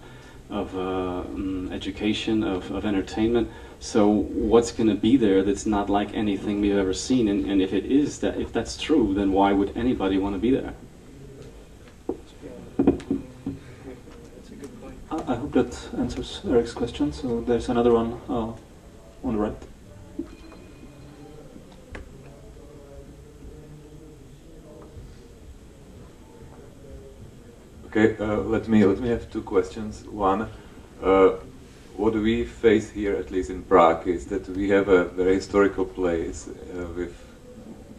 education, of entertainment. So what's going to be there that's not like anything we've ever seen? And if it is that, if that's true, then why would anybody want to be there? I hope that answers Eric's question. So there's another one on the right. Okay, let me have two questions. One, what we face here, at least in Prague, is that we have a very historical place with,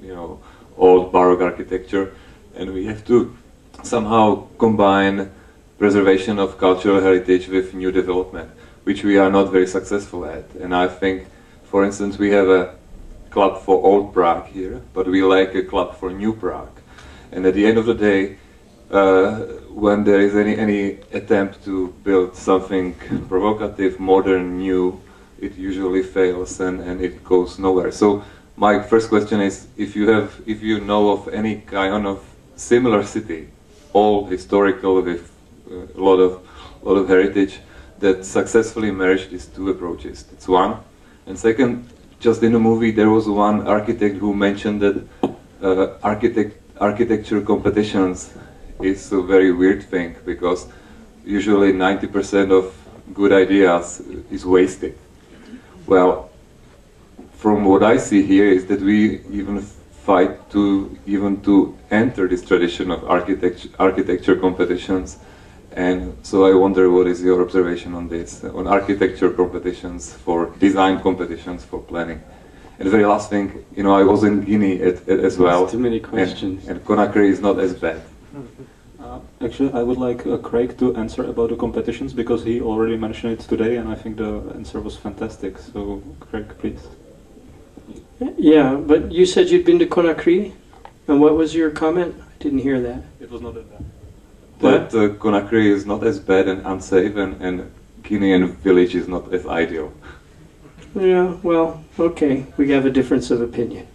you know, old Baroque architecture, and we have to somehow combine preservation of cultural heritage with new development, which we are not very successful at. And I think, for instance, we have a club for old Prague here, but we lack a club for new Prague. And at the end of the day, when there is any attempt to build something provocative, modern, new, it usually fails and it goes nowhere. So my first question is, if you know of any kind of similar city, old, historical, with a lot of heritage, that successfully merged these two approaches. That's one. And second, just in the movie there was one architect who mentioned that architecture competitions is a very weird thing, because usually 90% of good ideas is wasted. Well, from what I see here is that we even fight to enter this tradition of architecture competitions. And so I wonder, what is your observation on this, on architecture competitions, for design competitions, for planning? And the very last thing, you know, I was in Guinea as well. That's too many questions. And Conakry is not as bad. Actually, I would like Craig to answer about the competitions, because he already mentioned it today, and I think the answer was fantastic. So, Craig, please. Yeah, but you said you'd been to Conakry, and what was your comment? I didn't hear that. It was not that bad. That Conakry is not as bad and unsafe, and Guinean village is not as ideal. Yeah, well, okay, we have a difference of opinion.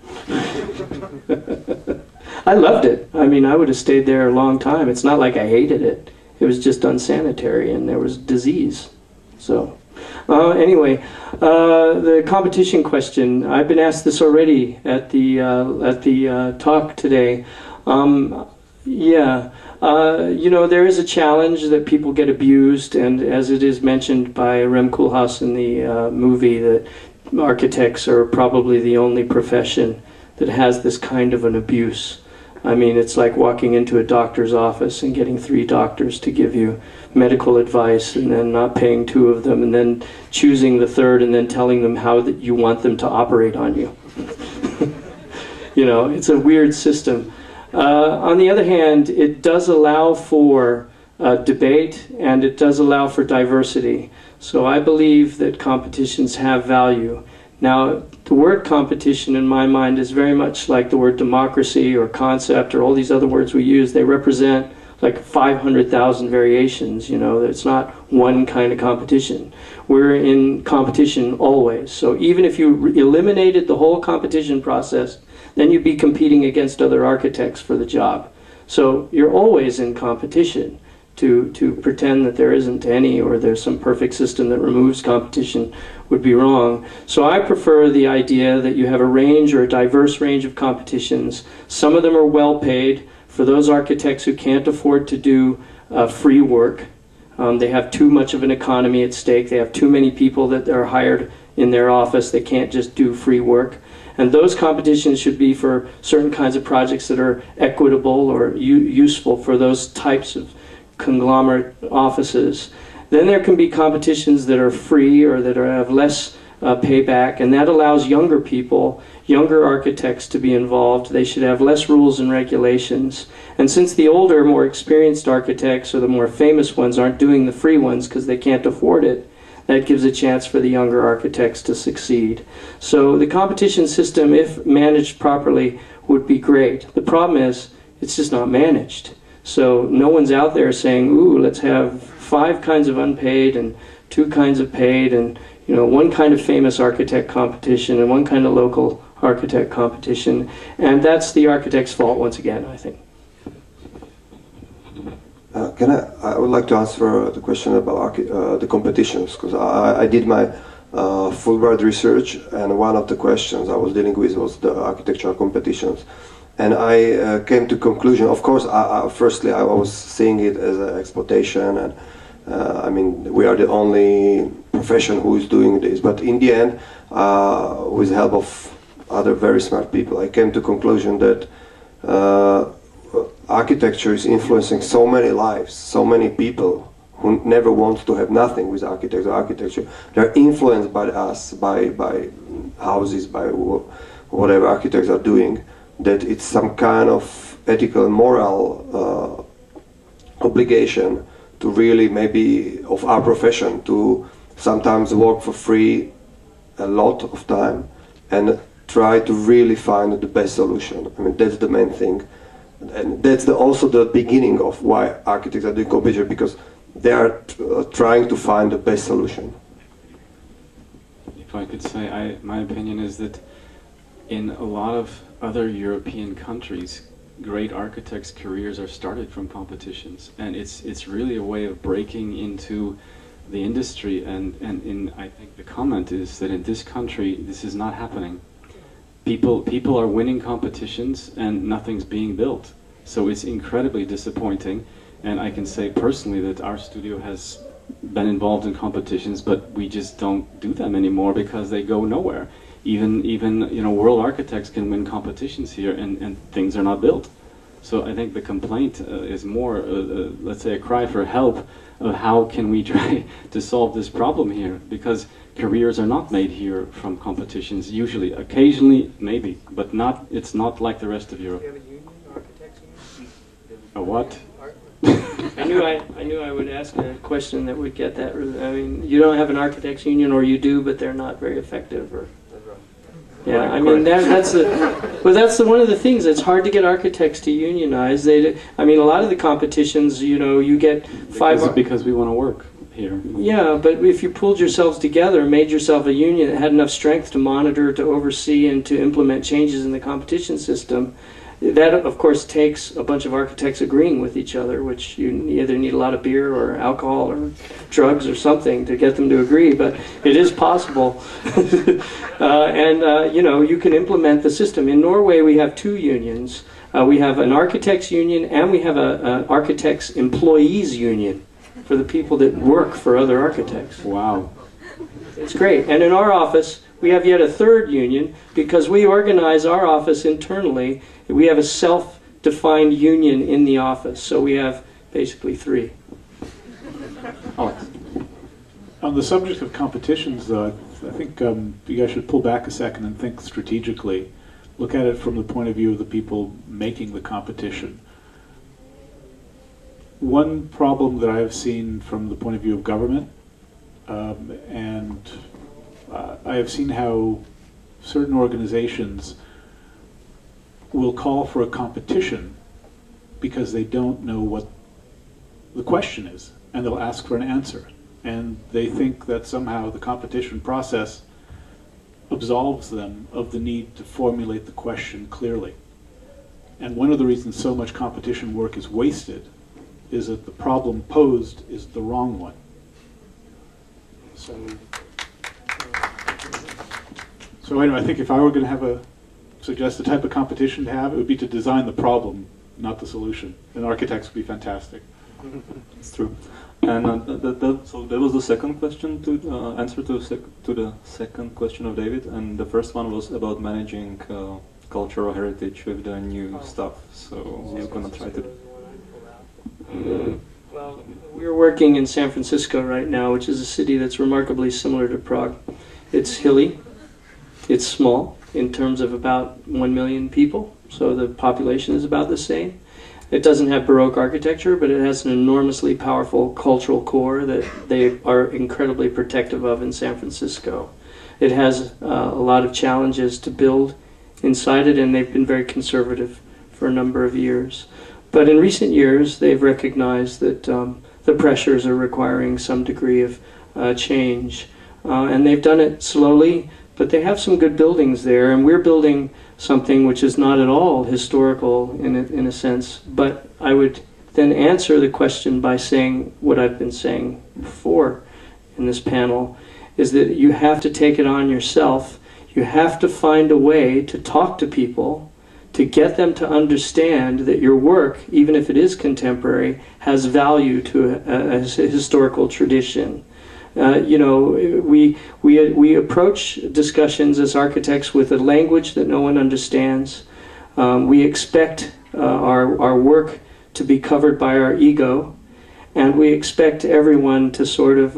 I loved it. I mean, I would have stayed there a long time. It's not like I hated it. It was just unsanitary, and there was disease. So, anyway, the competition question. I've been asked this already at the talk today. You know, there is a challenge that people get abused, and as it is mentioned by Rem Koolhaas in the movie, that architects are probably the only profession that has this kind of an abuse. I mean, it's like walking into a doctor's office and getting 3 doctors to give you medical advice, and then not paying 2 of them, and then choosing the 3rd, and then telling them how that you want them to operate on you. You know, it's a weird system. On the other hand, it does allow for debate, and it does allow for diversity. So I believe that competitions have value. Now, the word competition in my mind is very much like the word democracy or concept or all these other words we use. They represent like 500,000 variations, you know. It's not one kind of competition. We're in competition always. So even if you eliminated the whole competition process, then you'd be competing against other architects for the job. So you're always in competition. To pretend that there isn't any, or there's some perfect system that removes competition, would be wrong. So I prefer the idea that you have a range, or a diverse range of competitions. Some of them are well paid for those architects who can't afford to do free work. They have too much of an economy at stake. They have too many people that are hired in their office. They can't just do free work. And those competitions should be for certain kinds of projects that are equitable or useful for those types of conglomerate offices. Then there can be competitions that are free, or that have less payback, and that allows younger people, younger architects to be involved. They should have less rules and regulations. And since the older, more experienced architects or the more famous ones aren't doing the free ones because they can't afford it, that gives a chance for the younger architects to succeed. So the competition system, if managed properly, would be great. The problem is, it's just not managed. So no one's out there saying, ooh, let's have 5 kinds of unpaid and 2 kinds of paid, and 1 kind of famous architect competition and 1 kind of local architect competition. And that's the architect's fault once again, I think. I would like to answer the question about the competitions, because I did my Fulbright research, and one of the questions I was dealing with was the architectural competitions. And I came to conclusion, of course, firstly I was seeing it as an exploitation, and I mean, we are the only profession who is doing this, but in the end, with the help of other very smart people, I came to conclusion that architecture is influencing so many lives, so many people who never want to have nothing with architecture. They're influenced by us, by houses, by whatever architects are doing, that it's some kind of ethical and moral obligation to really, maybe of our profession, to sometimes work for free a lot of time and try to really find the best solution. I mean, that's the main thing. And that's also the beginning of why architects are doing competition, because they are trying to find the best solution. If I could say, my opinion is that in a lot of other European countries, great architects' careers are started from competitions, and it's really a way of breaking into the industry. And I think the comment is that in this country, this is not happening. People are winning competitions and nothing's being built. So it's incredibly disappointing. And I can say personally that our studio has been involved in competitions, but we just don't do them anymore because they go nowhere. Even world architects can win competitions here and things are not built. So I think the complaint is more, let's say, a cry for help of how can we try to solve this problem here, because careers are not made here from competitions, usually. Occasionally, maybe, but it's not like the rest of Europe. Do you have a union, architects union? A what? I knew I would ask a question that would get that. I mean, you don't have an architects union, or you do, but they're not very effective, or... Yeah, I mean that's one of the things. It's hard to get architects to unionize. I mean, a lot of the competitions, you get 5 because we want to work here. Yeah, but if you pulled yourselves together, made yourself a union that had enough strength to monitor, to oversee, and to implement changes in the competition system, that of course takes a bunch of architects agreeing with each other, which you either need a lot of beer or alcohol or drugs or something to get them to agree, but it is possible. You can implement the system. In Norway we have 2 unions. We have an architects union and we have an architects employees union for the people that work for other architects. Wow. It's great. And in our office we have yet a 3rd union, because we organize our office internally. We have a self-defined union in the office, so we have basically 3. Alex. On the subject of competitions, though, I think you guys should pull back a second and think strategically. Look at it from the point of view of the people making the competition. One problem that I have seen from the point of view of government, I have seen how certain organizations will call for a competition because they don't know what the question is, and they'll ask for an answer. And they think that somehow the competition process absolves them of the need to formulate the question clearly. And one of the reasons so much competition work is wasted is that the problem posed is the wrong one. So anyway, I think if I were going to suggest the type of competition to have, it would be to design the problem, not the solution. And architects would be fantastic. It's true. And so that was the second question to answer to the second question of David, and the first one was about managing cultural heritage with the new stuff. So you're gonna try to. Well, we're working in San Francisco right now, which is a city that's remarkably similar to Prague. It's hilly. It's small in terms of about 1 million people, so the population is about the same. It doesn't have Baroque architecture, but it has an enormously powerful cultural core that they are incredibly protective of in San Francisco. It has a lot of challenges to build inside it, and they've been very conservative for a number of years. But in recent years, they've recognized that the pressures are requiring some degree of change. And they've done it slowly, but they have some good buildings there, and we're building something which is not at all historical in a sense. But I would then answer the question by saying what I've been saying before in this panel, is that you have to take it on yourself. You have to find a way to talk to people, to get them to understand that your work, even if it is contemporary, has value to a historical tradition. You know, we approach discussions as architects with a language that no one understands. We expect our work to be covered by our ego, and we expect everyone to sort of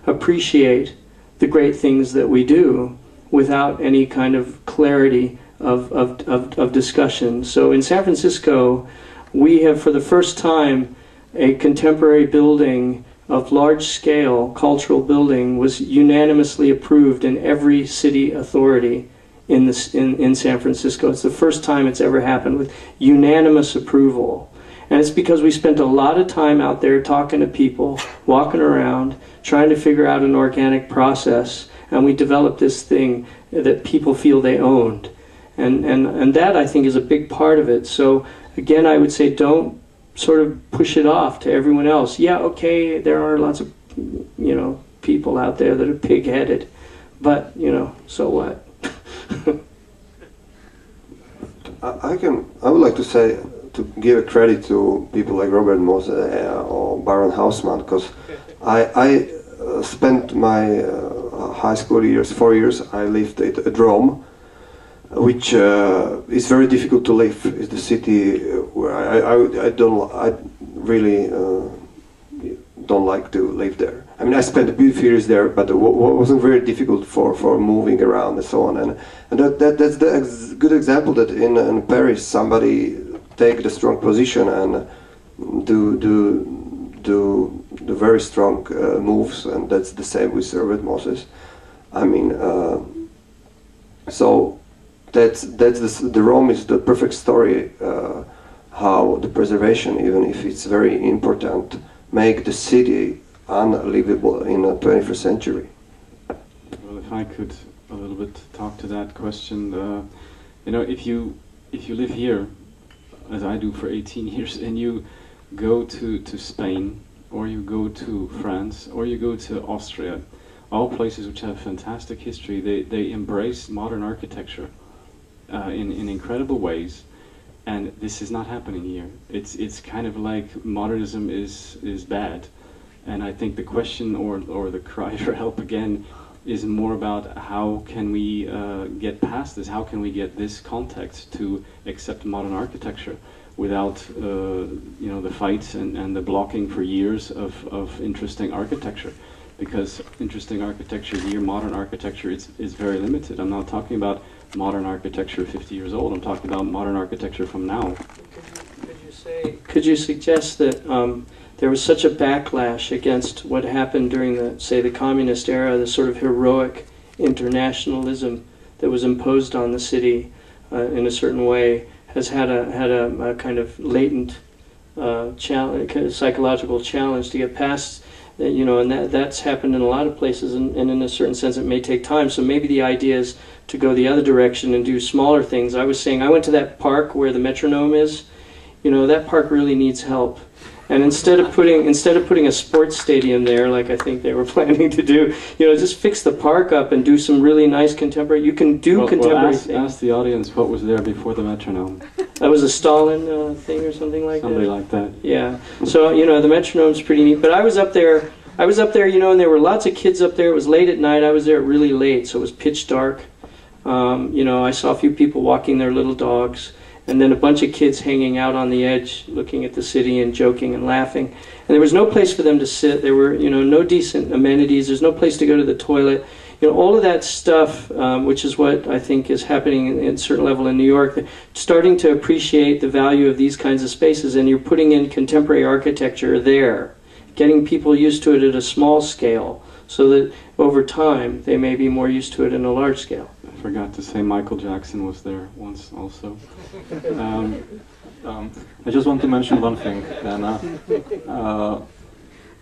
appreciate the great things that we do without any kind of clarity of discussion. So in San Francisco, we have for the first time a contemporary building of large-scale cultural building was unanimously approved in every city authority in San Francisco. It's the first time it's ever happened with unanimous approval. And it's because we spent a lot of time out there talking to people, walking around, trying to figure out an organic process, and we developed this thing that people feel they owned. And that, I think, is a big part of it. So, again, I would say don't sort of push it off to everyone else. Yeah, okay, there are lots of, you know, people out there that are pig-headed, but, you know, so what? I would like to say, to give a credit to people like Robert Mose or Baron Haussmann, because I spent my high school years, 4 years, I lived at Rome, which is very difficult to live. It's the city where I really don't like to live there. I mean, I spent a few years there, but it wasn't very difficult for moving around and so on. And that's the good example that in Paris somebody take the strong position and do the very strong moves, and that's the same with Robert Moses. I mean, so that's the Rome is the perfect story how the preservation, even if it's very important, make the city unlivable in the 21st century. Well, if I could a little bit talk to that question, you know, if you live here, as I do for 18 years, and you go to Spain, or you go to France, or you go to Austria, all places which have fantastic history, they embrace modern architecture in incredible ways, and this is not happening here. It's kind of like modernism is bad, and I think the question or the cry for help again is more about how can we get past this, how can we get this context to accept modern architecture without you know, the fights and the blocking for years of interesting architecture. Because interesting architecture here, modern architecture, is very limited. I'm not talking about modern architecture 50 years old, I'm talking about modern architecture from now. Could you suggest that there was such a backlash against what happened during the communist era, the sort of heroic internationalism that was imposed on the city in a certain way, has had a kind of latent psychological challenge to get past, you know, and that's happened in a lot of places, and in a certain sense it may take time. So maybe the idea is to go the other direction and do smaller things. I was saying, I went to that park where the metronome is. You know, that park really needs help. And instead of putting a sports stadium there, like I think they were planning to do, you know, just fix the park up and do some really nice contemporary. You can do contemporary things. Ask the audience what was there before the metronome. That was a Stalin thing or something like that. Something like that. Yeah. So you know, the metronome's pretty neat. But I was up there, you know, and there were lots of kids up there. It was late at night. I was there really late, so it was pitch dark. You know, I saw a few people walking their little dogs, and then a bunch of kids hanging out on the edge, looking at the city and joking and laughing. And there was no place for them to sit. There were, you know, no decent amenities. There's no place to go to the toilet. you know, all of that stuff, which is what I think is happening in a certain level in New York, starting to appreciate the value of these kinds of spaces, and you're putting in contemporary architecture there, getting people used to it at a small scale, so that over time they may be more used to it in a large scale. I forgot to say Michael Jackson was there once also. I just want to mention one thing, and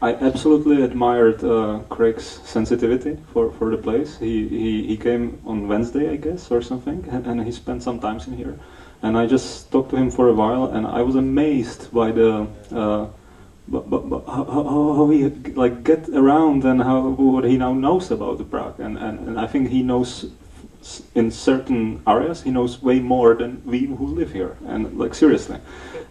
I absolutely admired Craig's sensitivity for the place. He came on Wednesday, I guess, or something, and he spent some time in here. And I just talked to him for a while, and I was amazed by the how he like get around and what he now knows about the Prague. And I think he knows in certain areas he knows way more than we who live here. And like seriously.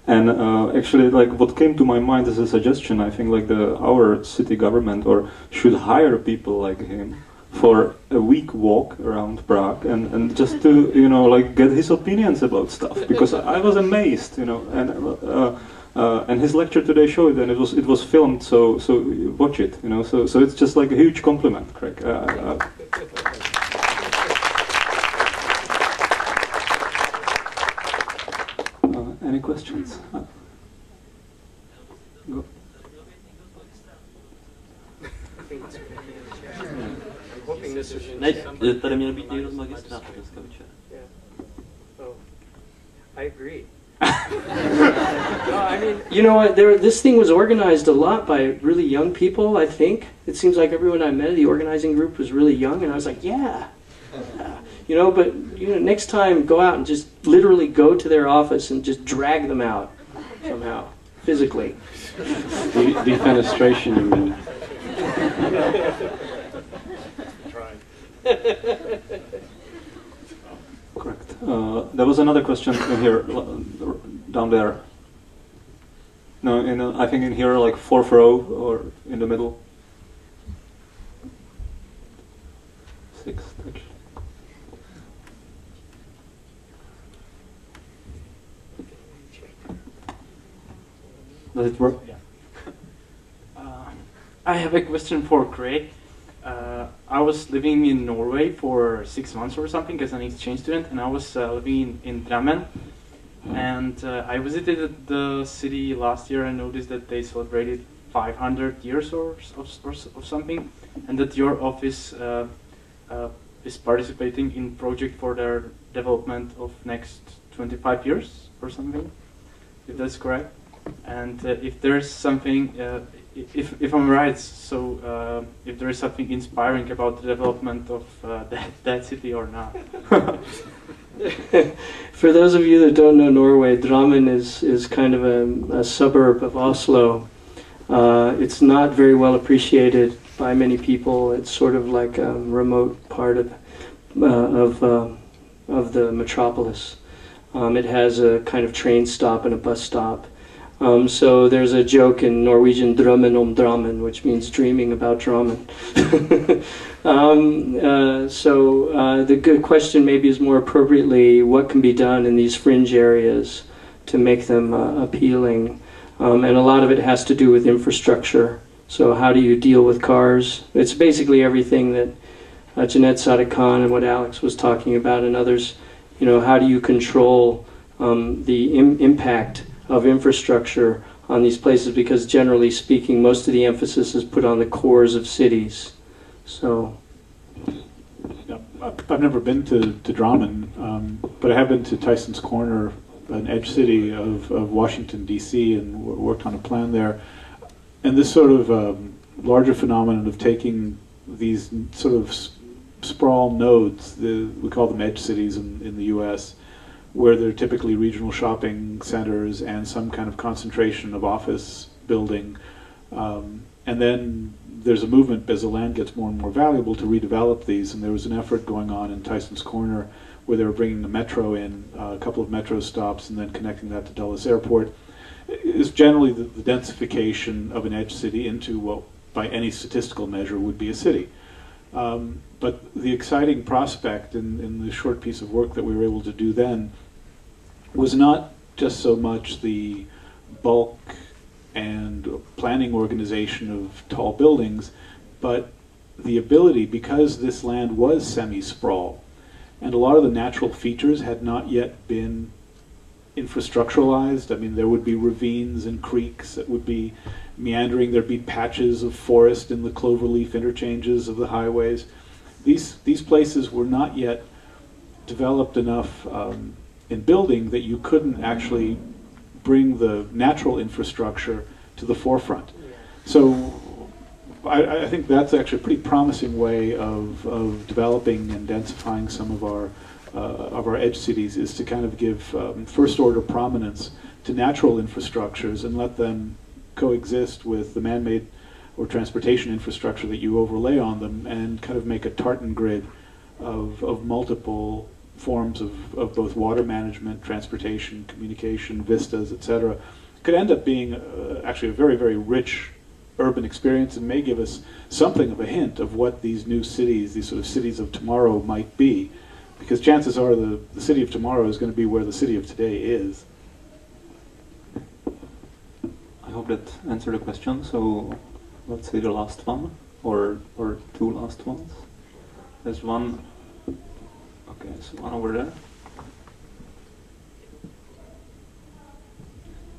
And actually, like what came to my mind as a suggestion, I think like our city government should hire people like him for a week walk around Prague and just to, you know, like get his opinions about stuff, because I was amazed, you know, and his lecture today showed, and it was filmed, so watch it, you know, so it's just like a huge compliment, Craig. Any questions? Go. Ne, tady měl být někdo z magistrátu dneska večer. I agree. No, I mean, you know what? This thing was organized a lot by really young people. I think it seems like everyone I met, the organizing group, was really young, and I was like, yeah. You know, but you know, next time go out and just literally go to their office and just drag them out somehow, physically. Defenestration, you mean? Correct. There was another question in here, down there. No, I think in here, like fourth row or in the middle. Sixth, actually. Does it work? Yeah. I have a question for Craig. I was living in Norway for 6 months or something as an exchange student, and I was living in Drammen. And I visited the city last year and noticed that they celebrated 500 years or something, and that your office is participating in project for their development of next 25 years or something, if that's correct. And if there's something, if I'm right, so if there is something inspiring about the development of that city or not. For those of you that don't know Norway, Drammen is kind of a suburb of Oslo. It's not very well appreciated by many people. It's sort of like a remote part of the metropolis. It has a kind of train stop and a bus stop. So there's a joke in Norwegian, drømmen om Drammen, which means dreaming about Drammen. The good question maybe is more appropriately what can be done in these fringe areas to make them appealing. And a lot of it has to do with infrastructure. So how do you deal with cars? It's basically everything that Jeanette Sadikan and what Alex was talking about and others. You know, how do you control the impact of infrastructure on these places, because generally speaking most of the emphasis is put on the cores of cities. So yeah, I've never been to Drammen, but I have been to Tyson's Corner, an edge city of Washington DC, and worked on a plan there. And this sort of larger phenomenon of taking these sort of sprawl nodes, we call them edge cities in the US, where there are typically regional shopping centers and some kind of concentration of office building. And then there's a movement as the land gets more and more valuable to redevelop these, and there was an effort going on in Tyson's Corner where they were bringing the metro in, a couple of metro stops, and then connecting that to Dulles Airport. It's generally the densification of an edge city into what by any statistical measure would be a city. But the exciting prospect in the short piece of work that we were able to do then was not just so much the bulk and planning organization of tall buildings, but the ability, because this land was semi-sprawl, and a lot of the natural features had not yet been infrastructuralized. I mean, there would be ravines and creeks that would be meandering. There'd be patches of forest in the cloverleaf interchanges of the highways. These places were not yet developed enough in building that you couldn't actually bring the natural infrastructure to the forefront. So I think that's actually a pretty promising way of developing and densifying some of our edge cities, is to kind of give first order prominence to natural infrastructures and let them coexist with the man-made or transportation infrastructure that you overlay on them, and kind of make a tartan grid of multiple forms of both water management, transportation, communication, vistas, etc. Could end up being actually a very, very rich urban experience, and may give us something of a hint of what these new cities, these sort of cities of tomorrow, might be. Because chances are the city of tomorrow is going to be where the city of today is. I hope that answered the question. So let's say the last one, or two last ones. There's one. Okay, so one over there.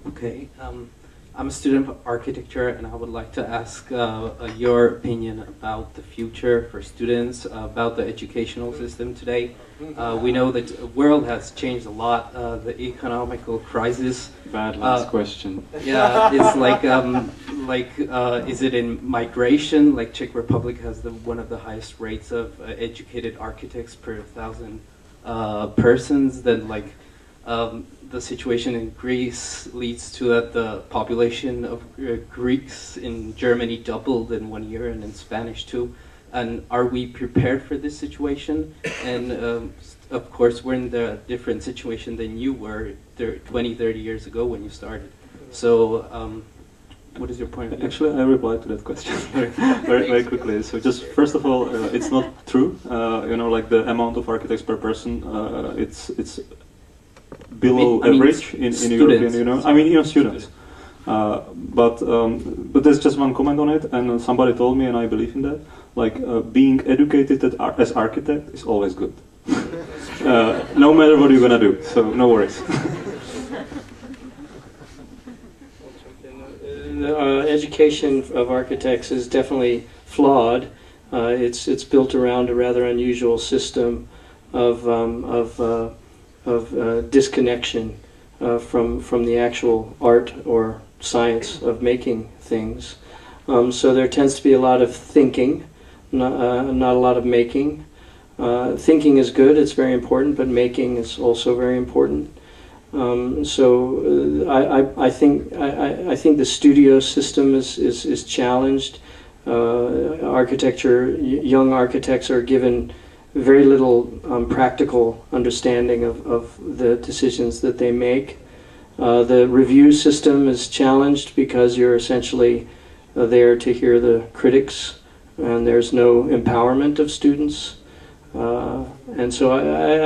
Okay, I'm a student of architecture, and I would like to ask your opinion about the future for students, about the educational system today. We know that the world has changed a lot. The economical crisis. Bad last question. Yeah, it's is it in migration? Like Czech Republic has one of the highest rates of educated architects per 1,000 persons. Then the situation in Greece leads to that the population of Greeks in Germany doubled in 1 year, and in Spanish too. And are we prepared for this situation? And of course, we're in a different situation than you were 20, 30 years ago when you started. So what is your point of view? Actually, I replied to that question very quickly. So just first of all, it's not true. You know, like the amount of architects per person, it's below average in European, you know. I mean, you know, students. But there's just one comment on it, and somebody told me, and I believe in that. Like being educated as architect is always good, no matter what you're gonna do. So no worries. The education of architects is definitely flawed. It's built around a rather unusual system of disconnection from the actual art or science of making things. So there tends to be a lot of thinking, not a lot of making. Thinking is good; it's very important, but making is also very important. I think the studio system is challenged. Young architects are given very little practical understanding of the decisions that they make. The review system is challenged because you're essentially there to hear the critics, and there's no empowerment of students. And so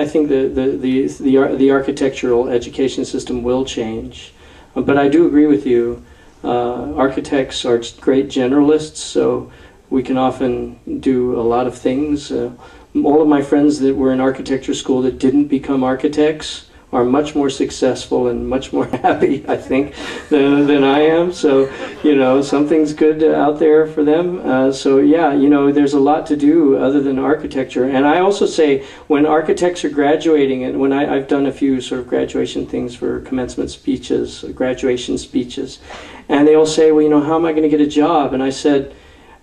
I think the architectural education system will change. But I do agree with you. Architects are great generalists, so we can often do a lot of things. All of my friends that were in architecture school that didn't become architects are much more successful and much more happy, I think, than I am. So, you know, something's good out there for them. So, yeah, you know, there's a lot to do other than architecture. And I also say, when architects are graduating, and when I've done a few sort of graduation things for commencement speeches, graduation speeches, and they all say, well, you know, how am I going to get a job? And I said,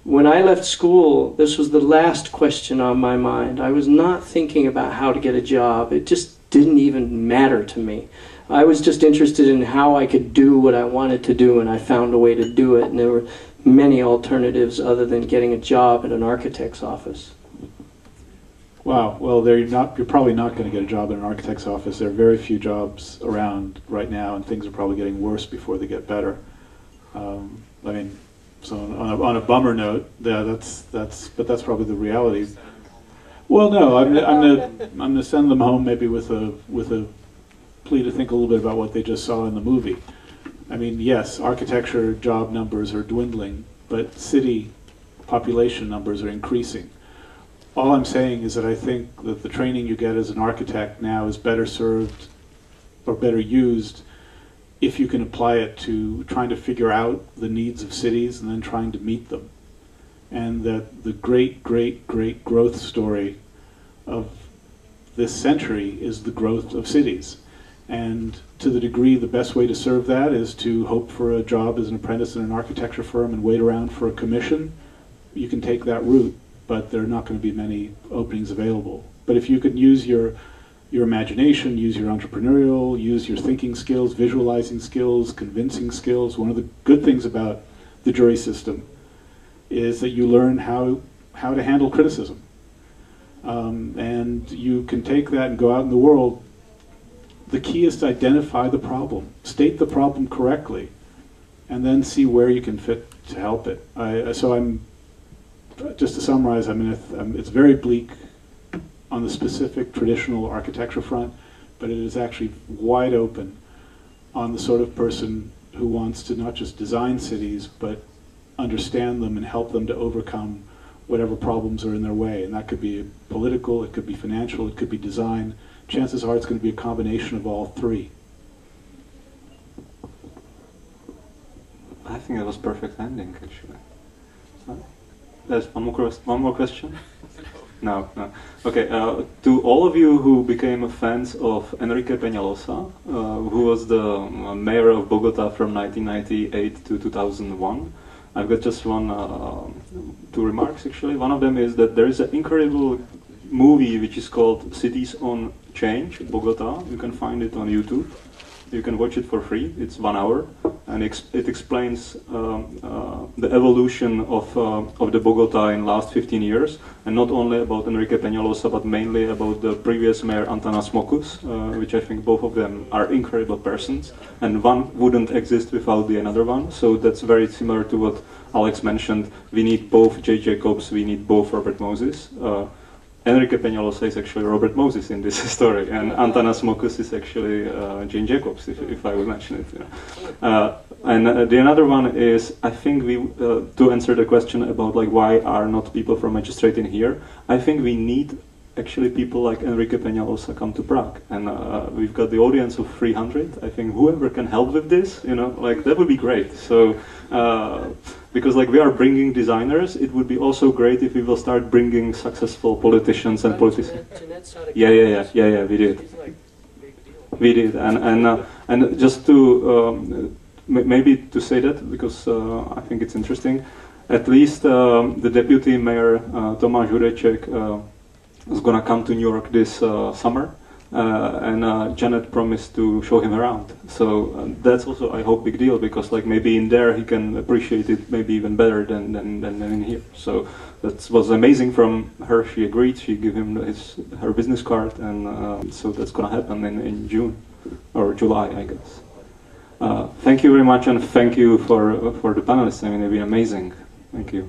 when I left school, this was the last question on my mind. I was not thinking about how to get a job. It just didn't even matter to me. I was just interested in how I could do what I wanted to do, and I found a way to do it. And there were many alternatives other than getting a job at an architect's office. Wow. Well, you're probably not going to get a job in an architect's office. There are very few jobs around right now, and things are probably getting worse before they get better. I mean, so on a bummer note, yeah, but that's probably the reality. Well, no, I'm gonna send them home maybe with a plea to think a little bit about what they just saw in the movie. I mean, yes, architecture job numbers are dwindling, but city population numbers are increasing. All I'm saying is that I think that the training you get as an architect now is better served or better used if you can apply it to trying to figure out the needs of cities and then trying to meet them. And that the great, great, great growth story of this century is the growth of cities. And to the degree the best way to serve that is to hope for a job as an apprentice in an architecture firm and wait around for a commission, you can take that route, but there are not going to be many openings available. But if you can use your imagination, use your entrepreneurial, use your thinking skills, visualizing skills, convincing skills, one of the good things about the jury system is that you learn how to handle criticism. And you can take that and go out in the world. The key is to identify the problem, state the problem correctly, and then see where you can fit to help it. Just to summarize, I mean, it's very bleak on the specific traditional architecture front, but it is actually wide open on the sort of person who wants to not just design cities, but understand them and help them to overcome whatever problems are in their way. And that could be political, it could be financial, it could be design. Chances are it's going to be a combination of all three. I think that was perfect ending, actually. There's one more question? No. Okay, to all of you who became fans of Enrique Peñalosa, who was the mayor of Bogota from 1998 to 2001, I've got just two remarks actually. One of them is that there is an incredible movie which is called Cities on Change, Bogota. You can find it on YouTube. You can watch it for free. It's 1 hour, and it explains the evolution of the Bogota in the last 15 years, and not only about Enrique Peñalosa, but mainly about the previous mayor Antanas Mokus, which I think both of them are incredible persons, and one wouldn't exist without the another one. So that's very similar to what Alex mentioned. We need both J. Jacobs, we need both Robert Moses. Enrique Peñalosa is actually Robert Moses in this story, and Antanas Mokus is actually Jane Jacobs, if I would mention it. You know. And the another one is, I think to answer the question about like why are not people from magistrate in here, I think we need actually people like Enrique Peñalosa come to Prague, and we've got the audience of 300. I think whoever can help with this, you know, like that would be great. So. Because like we are bringing designers, it would be also great if we will start bringing successful politicians and politicians. Yeah, we did. We did, and just to maybe to say that because I think it's interesting. At least the deputy mayor Tomáš Jureček is gonna come to New York this summer. And Janet promised to show him around. So that's also, I hope, big deal, because like maybe in there he can appreciate it maybe even better than in here. So that was amazing from her. She agreed. She gave him her business card, and so that's gonna happen in June or July, I guess. Thank you very much, and thank you for the panelists. I mean, they've been amazing. Thank you.